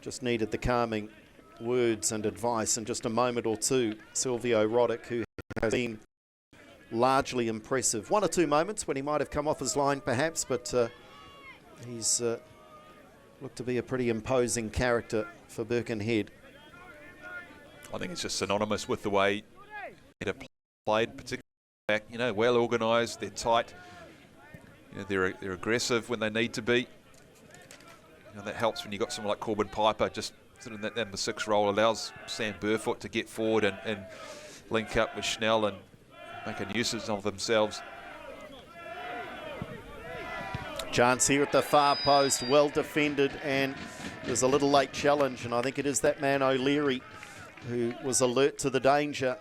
just needed the calming words and advice in just a moment or two. Silvio Roddick, who has been largely impressive. One or two moments when he might have come off his line, perhaps, but he's looked to be a pretty imposing character for Birkenhead. I think it's just synonymous with the way it played, particularly back. You know, well organised. They're tight. You know, they're aggressive when they need to be. You know, that helps when you got someone like Corbin Piper just sort of in that number 6 role, allows Sam Burfoot to get forward and link up with Schnell and make a nuisance of themselves. Chance here at the far post, well defended, and there's a little late challenge, and I think it is that man O'Leary who was alert to the danger,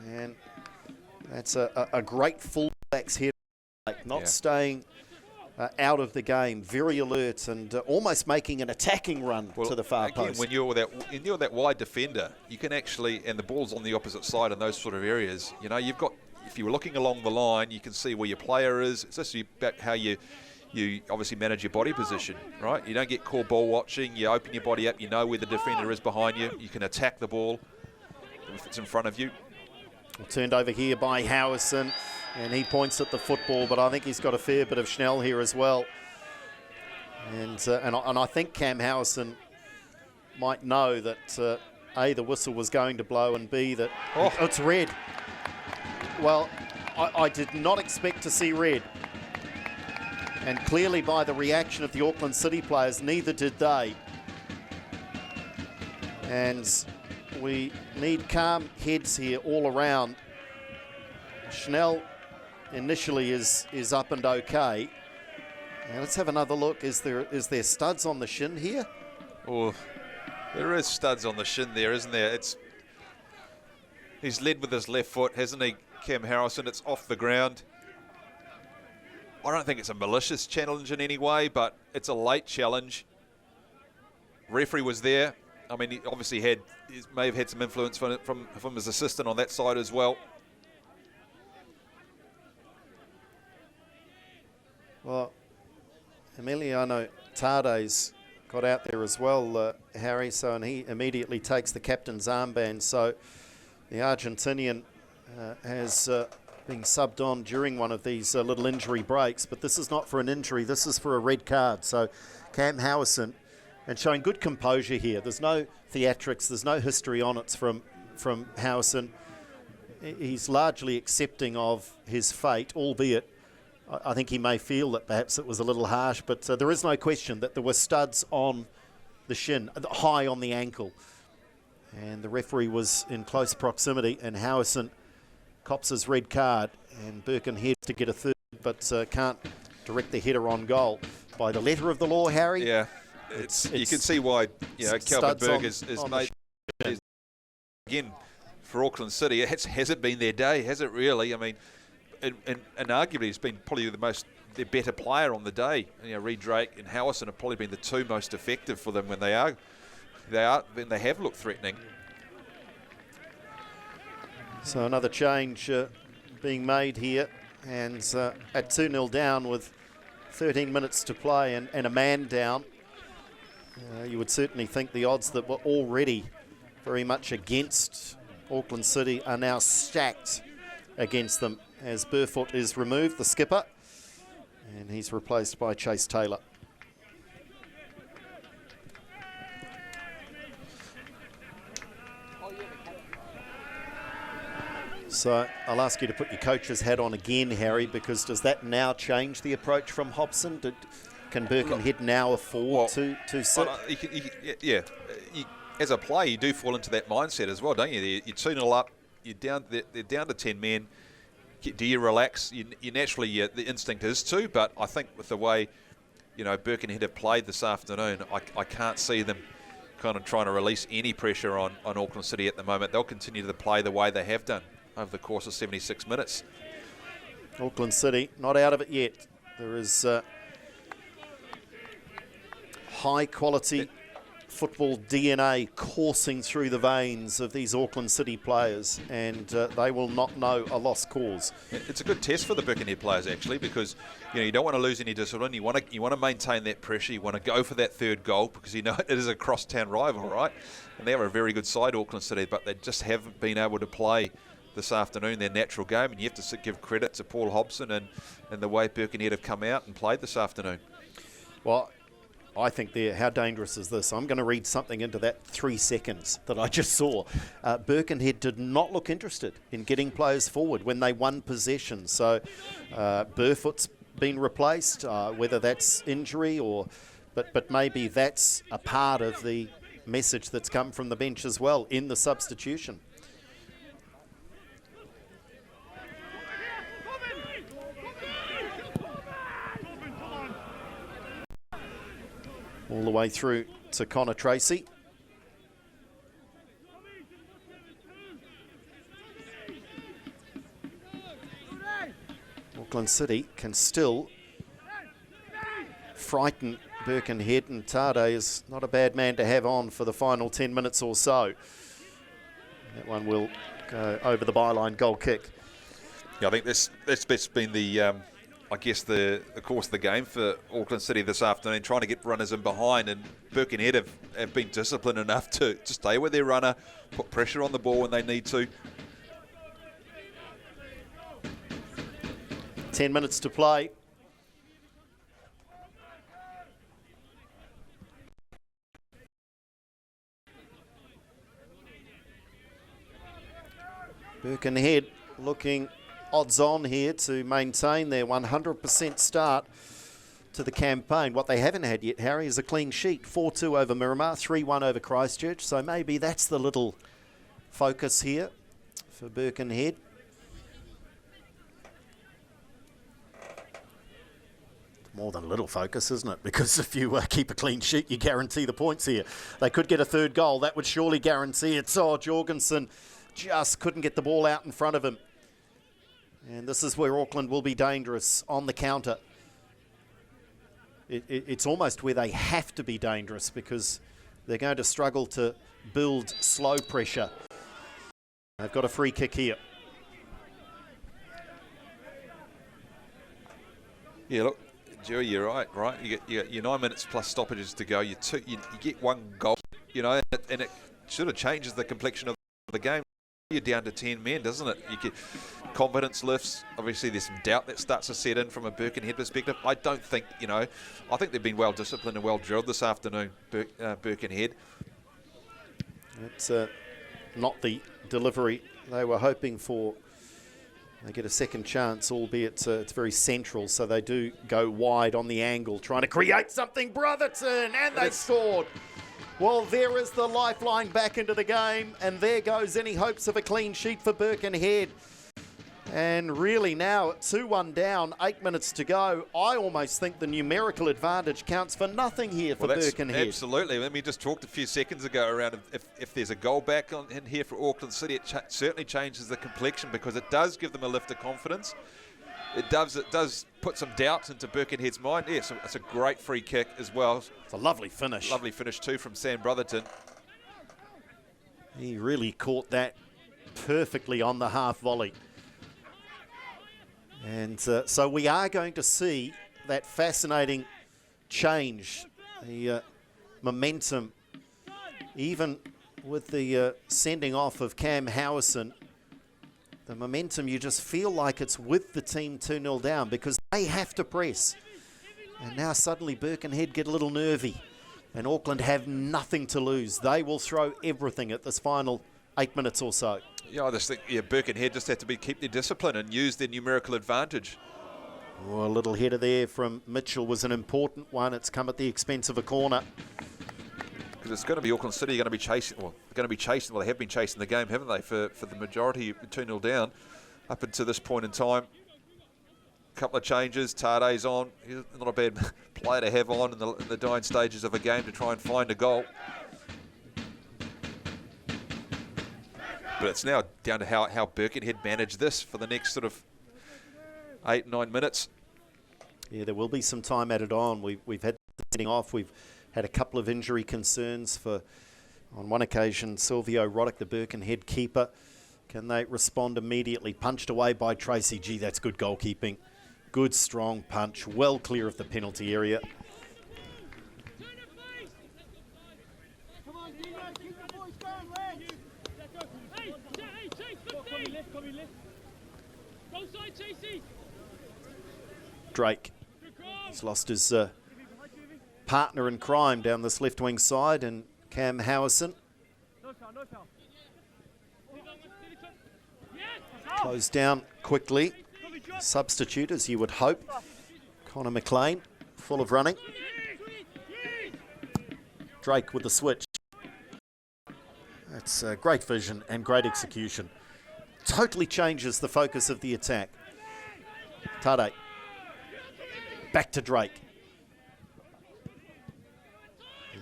and that's a great fullback's head, not staying out of the game, very alert and almost making an attacking run to the far post. When you're that wide defender, you can actually, and the ball's on the opposite side in those sort of areas, you know, you've got, if you were looking along the line, you can see where your player is. It's just about how you obviously manage your body position, right? You don't get caught ball watching, you open your body up, you know where the defender is behind you, you can attack the ball if it's in front of you. Turned over here by Howison, and he points at the football, but I think he's got a fair bit of Schnell here as well. And I think Cam Howison might know that A, the whistle was going to blow, and B, that it's red. Well, I did not expect to see red. And clearly by the reaction of the Auckland City players, neither did they. And we need calm heads here all around. Schnell initially is up and okay. Now let's have another look. Is there studs on the shin here? Oh, there is studs on the shin there, isn't there? He's led with his left foot, hasn't he, Cam Harrison? It's off the ground. I don't think it's a malicious challenge in any way, but it's a late challenge. Referee was there. I mean, he obviously may have had some influence from his assistant on that side as well. Well, Emiliano Tade's got out there as well, Harry, and he immediately takes the captain's armband. So the Argentinian has been subbed on during one of these little injury breaks, but this is not for an injury, this is for a red card. So Cam Howison, and showing good composure here. There's no theatrics, there's no history on it from Howison. He's largely accepting of his fate, albeit I think he may feel that perhaps it was a little harsh, but there is no question that there were studs on the shin, high on the ankle. And the referee was in close proximity, and Howison cops his red card, and Birkenhead to get a third, but can't direct the header on goal. By the letter of the law, Harry? Yeah, you can see why, you know, Calvin Berg is made, again, for Auckland City, has it been their day? Has it really? I mean, and arguably it's been probably their better player on the day. You know, Reid Drake and Howison have probably been the two most effective for them when they have looked threatening. So another change being made here, and at 2-0 down with 13 minutes to play and a man down. You would certainly think the odds that were already very much against Auckland City are now stacked against them. as Burfoot is removed, the skipper, and he's replaced by Chase Taylor. So I'll ask you to put your coach's hat on again, Harry, because does that now change the approach from Hobson? Can Birkenhead now afford to sit? As a player, you do fall into that mindset as well, don't you? You're 2-0 up, they're down to 10 men. Do you relax? You naturally, the instinct is to, but I think with the way, Birkenhead have played this afternoon, I can't see them kind of trying to release any pressure on Auckland City at the moment. They'll continue to play the way they have done over the course of 76 minutes. Auckland City not out of it yet. There is high quality football DNA coursing through the veins of these Auckland City players, and they will not know a lost cause. It's a good test for the Birkenhead players actually, because you don't want to lose any discipline. You want to maintain that pressure. You want to go for that third goal, because it is a cross-town rival, right? And they are a very good side, Auckland City, but they just haven't been able to play this afternoon their natural game, and you have to give credit to Paul Hobson and the way Birkenhead have come out and played this afternoon. Well, I think how dangerous is this? I'm going to read something into that 3 seconds that I just saw. Birkenhead did not look interested in getting players forward when they won possession. So Burfoot's been replaced, whether that's injury but maybe that's a part of the message that's come from the bench as well in the substitution. All the way through to Connor Tracy. Auckland City can still frighten Birkenhead, and Tade is not a bad man to have on for the final 10 minutes or so. That one will go over the byline, goal kick. Yeah, I think that's been the the course of the game for Auckland City this afternoon, trying to get runners in behind, and Birkenhead have been disciplined enough to stay with their runner, put pressure on the ball when they need to. 10 minutes to play. Birkenhead looking odds on here to maintain their 100% start to the campaign. What they haven't had yet, Harry, is a clean sheet. 4-2 over Miramar, 3-1 over Christchurch. So maybe that's the little focus here for Birkenhead. More than a little focus, isn't it? Because if you keep a clean sheet, you guarantee the points here. They could get a third goal. That would surely guarantee it. So Jorgensen just couldn't get the ball out in front of him. And this is where Auckland will be dangerous on the counter. It's almost where they have to be dangerous, because they're going to struggle to build slow pressure. They've got a free kick here. Yeah, look, Joey, you're right? You get your 9 minutes plus stoppages to go. You get one goal, and it sort of changes the complexion of the game. You're down to 10 men, doesn't it? You get confidence lifts. Obviously, there's some doubt that starts to set in from a Birkenhead perspective. I don't think, I think they've been well disciplined and well drilled this afternoon, Birkenhead. It's not the delivery they were hoping for. They get a second chance, albeit it's very central, so they do go wide on the angle, trying to create something. Brotherton, and they scored. Well, there is the lifeline back into the game, and there goes any hopes of a clean sheet for Birkenhead. And really now, 2-1 down, 8 minutes to go. I almost think the numerical advantage counts for nothing here for Birkenhead. Absolutely. Let me just talked a few seconds ago around if there's a goal back in here for Auckland City, it certainly changes the complexion, because it does give them a lift of confidence. It does put some doubts into Birkenhead's mind. Yes, it's a great free kick as well. It's a lovely finish. Lovely finish too from Sam Brotherton. He really caught that perfectly on the half volley. And so we are going to see that fascinating change, the momentum, even with the sending off of Cam Howison. the momentum, you just feel like it's with the team 2-0 down because they have to press. And now suddenly Birkenhead get a little nervy and Auckland have nothing to lose. They will throw everything at this final 8 minutes or so. Yeah, I just think Birkenhead just have to keep their discipline and use their numerical advantage. Oh, a little header there from Mitchell was an important one. It's come at the expense of a corner. Because it's going to be Auckland City going to be chasing, well, they have been chasing the game, haven't they, for the majority, 2-0 down up until this point in time. A couple of changes, Tade's on. He's not a bad player to have on in the dying stages of a game to try and find a goal. But it's now down to how Birkenhead manage this for the next sort of 8-9 minutes. Yeah, there will be some time added on. We've had the setting off. We've had a couple of injury concerns for, on one occasion, Silvio Roddick, the Birkenhead keeper. Can they respond immediately? Punched away by Tracy. Gee, that's good goalkeeping. Good, strong punch. Well clear of the penalty area. Drake. He's lost his partner in crime down this left wing side, and Cam Howison. Closed down quickly. Substitute, as you would hope. Connor McLean, full of running. Drake with the switch. That's great vision and great execution. Totally changes the focus of the attack. Tade. Back to Drake.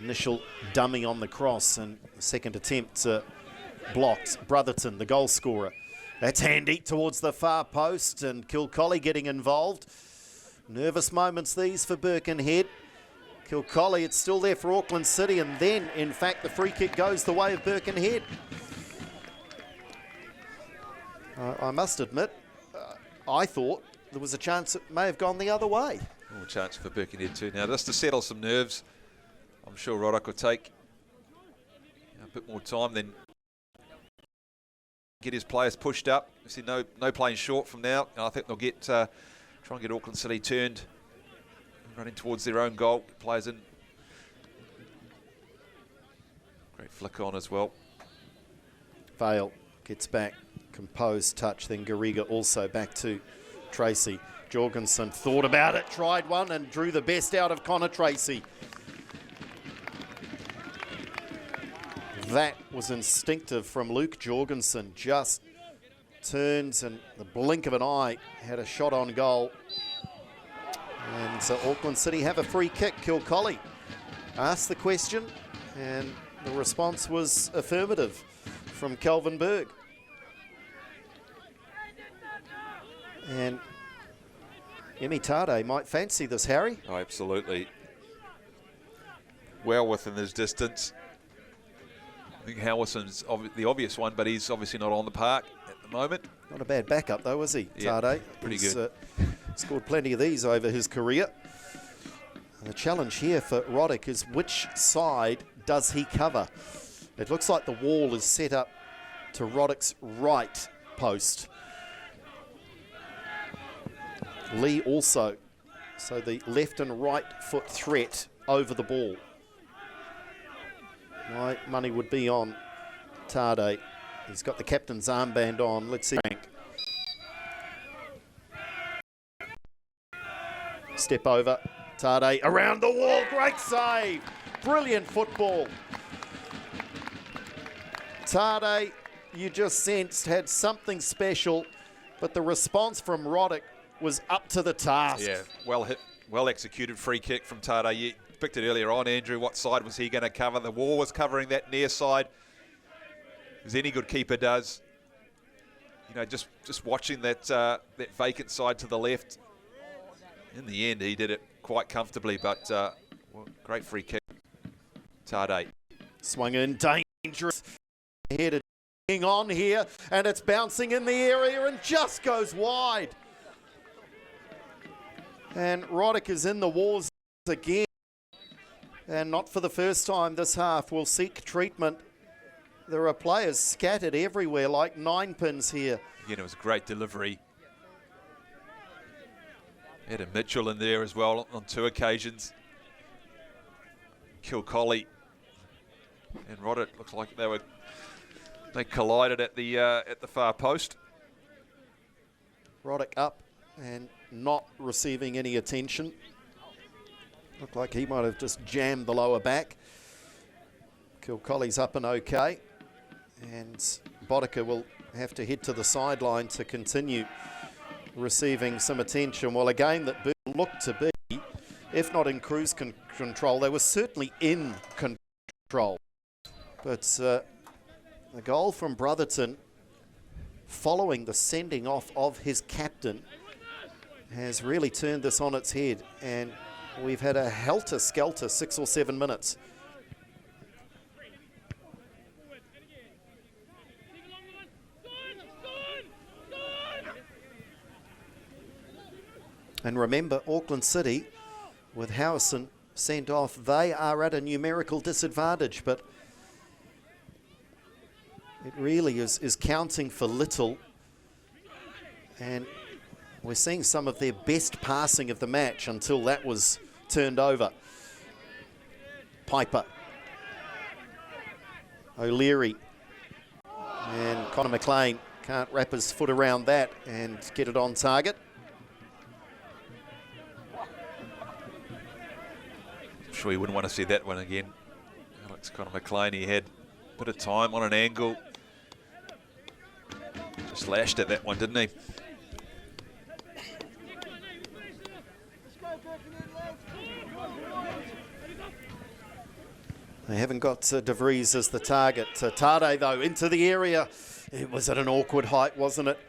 Initial dummy on the cross, and the second attempt blocked. Brotherton, the goal scorer. That's handy towards the far post, and Kilcolly getting involved. Nervous moments these for Birkenhead. Kilcolly, it's still there for Auckland City, and then, in fact, the free kick goes the way of Birkenhead. I must admit, I thought there was a chance it may have gone the other way. Oh, chance for Birkenhead too. Now, just to settle some nerves, I'm sure Roddick will take a bit more time than get his players pushed up. You see, no playing short from now. And I think they'll get try and get Auckland City turned, running towards their own goal. Players in. Great flick on as well. Vale gets back, composed touch, then Garriga also back to Tracy. Jorgensen thought about it, tried one, and drew the best out of Connor Tracy. That was instinctive from Luke Jorgensen. Just turns and the blink of an eye had a shot on goal. And so Auckland City have a free kick. Kilcolly asked the question, and the response was affirmative from Kelvin Berg. And Emi Tade might fancy this, Harry. Oh, absolutely. Well within his distance. I think Howison's the obvious one, but he's obviously not on the park at the moment. Not a bad backup though, is he, Yeah, Tade? pretty He's, good. Scored plenty of these over his career. And the challenge here for Roddick is which side does he cover? It looks like the wall is set up to Roddick's right post. Lee also. So the left and right foot threat over the ball. My money would be on Tade. He's got the captain's armband on. Let's see. Step over. Tade around the wall. Great save. Brilliant football. Tade, you just sensed, had something special, but the response from Roddick was up to the task. Yeah, well hit, well executed free kick from Tade. You picked it earlier on, Andrew. What side was he going to cover? The wall was covering that near side, as any good keeper does. You know, just watching that that vacant side to the left. In the end, he did it quite comfortably, but well, great free kick. Tade. Swung in, dangerous. Headed on here, and it's bouncing in the area and just goes wide. And Roddick is in the wars again. And not for the first time this half. Will seek treatment there are players scattered everywhere like 9-pins here. Again, it was a great delivery. Had a Mitchell in there as well on 2 occasions. Kilcolly and Roddick looks like they collided at the far post. Roddick up and not receiving any attention. Looked like he might have just jammed the lower back. Kilcolly's up and okay. And Boddicker will have to head to the sideline to continue receiving some attention. Well, a game that looked to be, if not in cruise control, they were certainly in control. But the goal from Brotherton, following the sending off of his captain, has really turned this on its head. And we've had a helter-skelter 6 or 7 minutes. And remember, Auckland City, with Howison sent off, they are at a numerical disadvantage, but it really is counting for little. And we're seeing some of their best passing of the match until that was turned over. Piper. O'Leary. And Connor McLean can't wrap his foot around that and get it on target. Sure you wouldn't want to see that one again. Alex Connor McLean, he had a bit of time on an angle. Just lashed at that one, didn't he? They haven't got De Vries as the target. Tade, though, into the area. It was at an awkward height, wasn't it?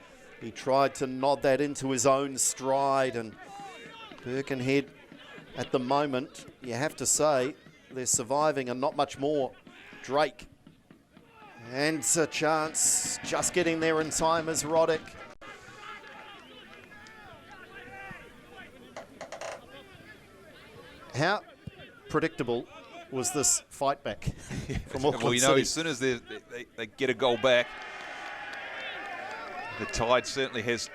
He tried to nod that into his own stride, and Birkenhead, at the moment, you have to say, they're surviving and not much more. Drake. And a chance, just getting there in time as Roddick. How predictable was this fight back from Auckland Well, you know, City? as soon as they get a goal back, the tide certainly has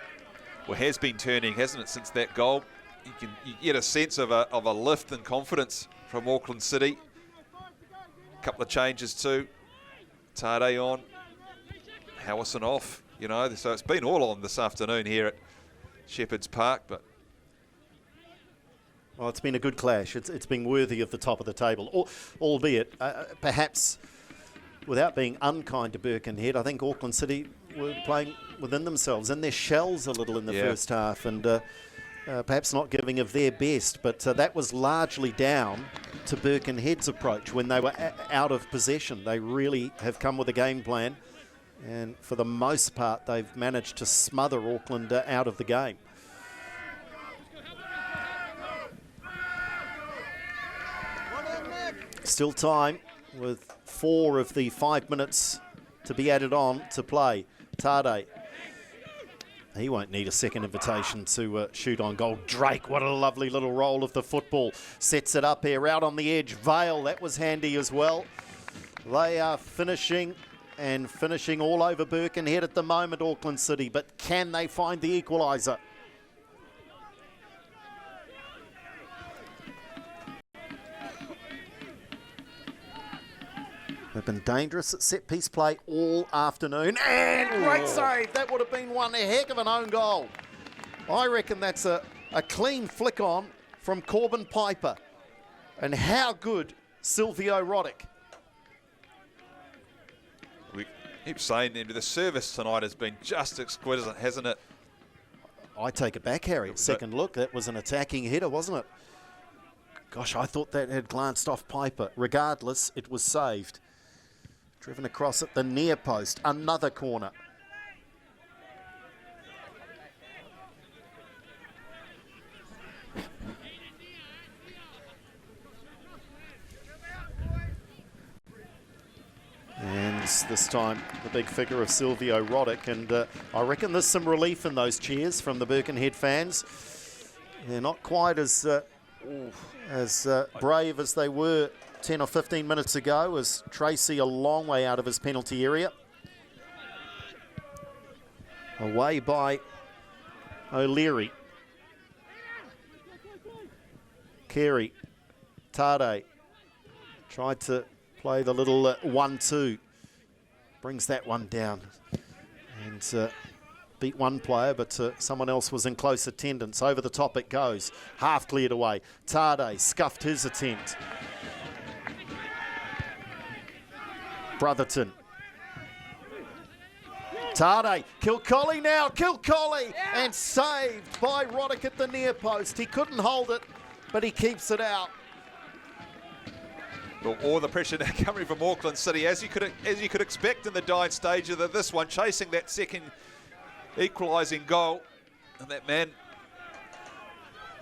been turning, hasn't it, since that goal? You get a sense of a lift and confidence from Auckland City. A couple of changes too. Tade on, Howison off, you know, so it's been all on this afternoon here at Shepherd's Park, but well, it's been a good clash. It's been worthy of the top of the table, albeit perhaps without being unkind to Birkenhead. I think Auckland City were playing within themselves, in their shells a little in the first half, and perhaps not giving of their best, but that was largely down to Birkenhead's approach when they were out of possession. They really have come with a game plan, and for the most part they've managed to smother Auckland out of the game. Still time with 4 of the 5 minutes to be added on to play. Tade. He won't need a second invitation to shoot on goal. Drake, what a lovely little roll of the football. Sets it up here, out on the edge. Vale, that was handy as well. They are finishing all over Birkenhead at the moment, Auckland City. But can they find the equaliser? They've been dangerous at set-piece play all afternoon. And great save. That would have been one heck of an own goal. I reckon that's a clean flick on from Corbin Piper. And how good Silvio Roddick. we keep saying the service tonight has been just exquisite, hasn't it? I take it back, Harry. Second look, that was an attacking header, wasn't it? Gosh, I thought that had glanced off Piper. Regardless, it was saved. Driven across at the near post. Another corner. And this time, the big figure of Silvio Roddick. And I reckon there's some relief in those cheers from the Birkenhead fans. They're not quite as brave as they were 10 or 15 minutes ago as Tracy a long way out of his penalty area. Away by O'Leary. Carey, Tade tried to play the little 1-2. Brings that one down and beat one player, but someone else was in close attendance. Over the top it goes. Half cleared away. Tade scuffed his attempt. Brotherton. Tade, Kilcolly now, Kilcolly, and saved by Roddick at the near post. He couldn't hold it, but he keeps it out. Well, all the pressure now coming from Auckland City, as you could expect in the dying stage of this one, chasing that second equalising goal. And that man,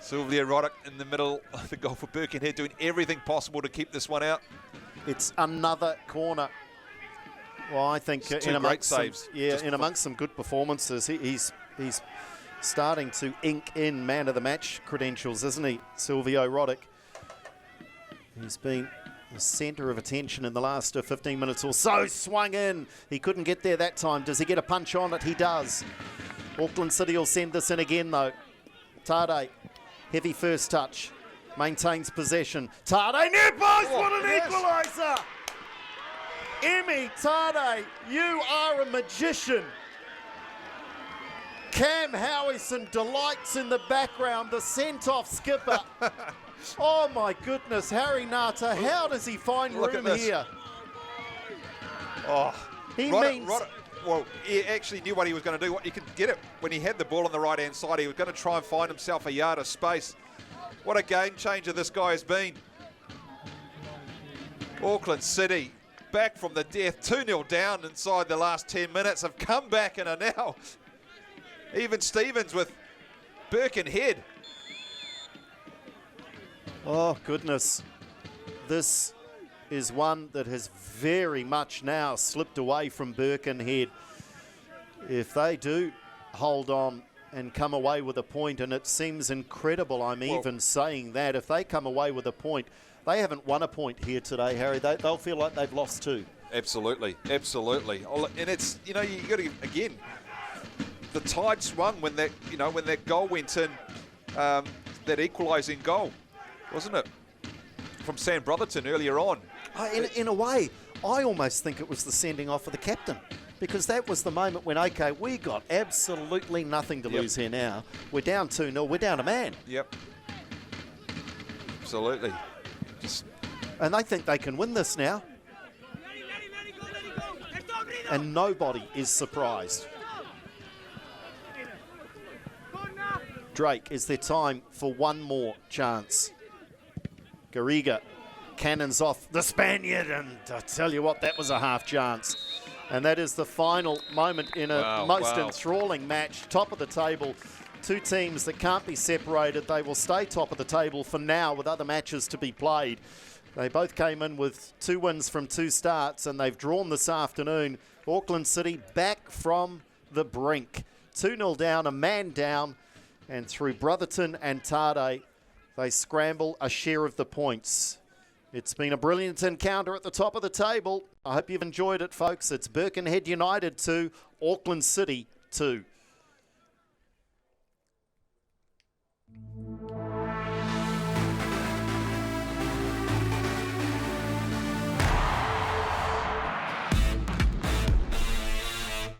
Sylvia Roddick, in the middle of the goal for Birkenhead, doing everything possible to keep this one out. It's another corner. Well, I think in amongst saves. In amongst some good performances, he's starting to ink in man of the match credentials, isn't he, Silvio Roddick? He's been the centre of attention in the last 15 minutes or so. Swung in. He couldn't get there that time. Does he get a punch on it? He does. Auckland City will send this in again, though. Tade, heavy first touch. Maintains possession. Tade, near post. What an equaliser! Emi Tade, you are a magician. Cam Howison delights in the background, the sent-off skipper. Oh my goodness, Harry Nata, how does he find room here? Oh, he well, he actually knew what he was going to do. He could get it when he had the ball on the right-hand side. He was going to try and find himself a yard of space. What a game changer this guy has been. Auckland City, back from the death, 2-0 down inside the last 10 minutes, have come back and are now even Stevens with Birkenhead. Oh, goodness. This is one that has very much now slipped away from Birkenhead. If they do hold on and come away with a point, and it seems incredible I'm even saying that, if they come away with a point, they haven't won a point here today, Harry. They'll feel like they've lost two. Absolutely, absolutely. And it's, you got to, again, the tide swung when that goal went in, that equalising goal, wasn't it? From Sam Brotherton earlier on. In a way, I almost think it was the sending off of the captain, because that was the moment when, okay, we got absolutely nothing to lose here now. We're down 2-0, we're down a man. Yep. Absolutely. And they think they can win this now. And nobody is surprised. Drake, is there time for one more chance? Garriga cannons off the Spaniard, and I tell you what, that was a half chance. And that is the final moment in a most enthralling match. Top of the table, two teams that can't be separated. They will stay top of the table for now with other matches to be played. They both came in with 2 wins from 2 starts, and they've drawn this afternoon. Auckland City back from the brink. 2-0 down, a man down, and through Brotherton and Tade, they scramble a share of the points. It's been a brilliant encounter at the top of the table. I hope you've enjoyed it, folks. It's Birkenhead United 2, Auckland City 2.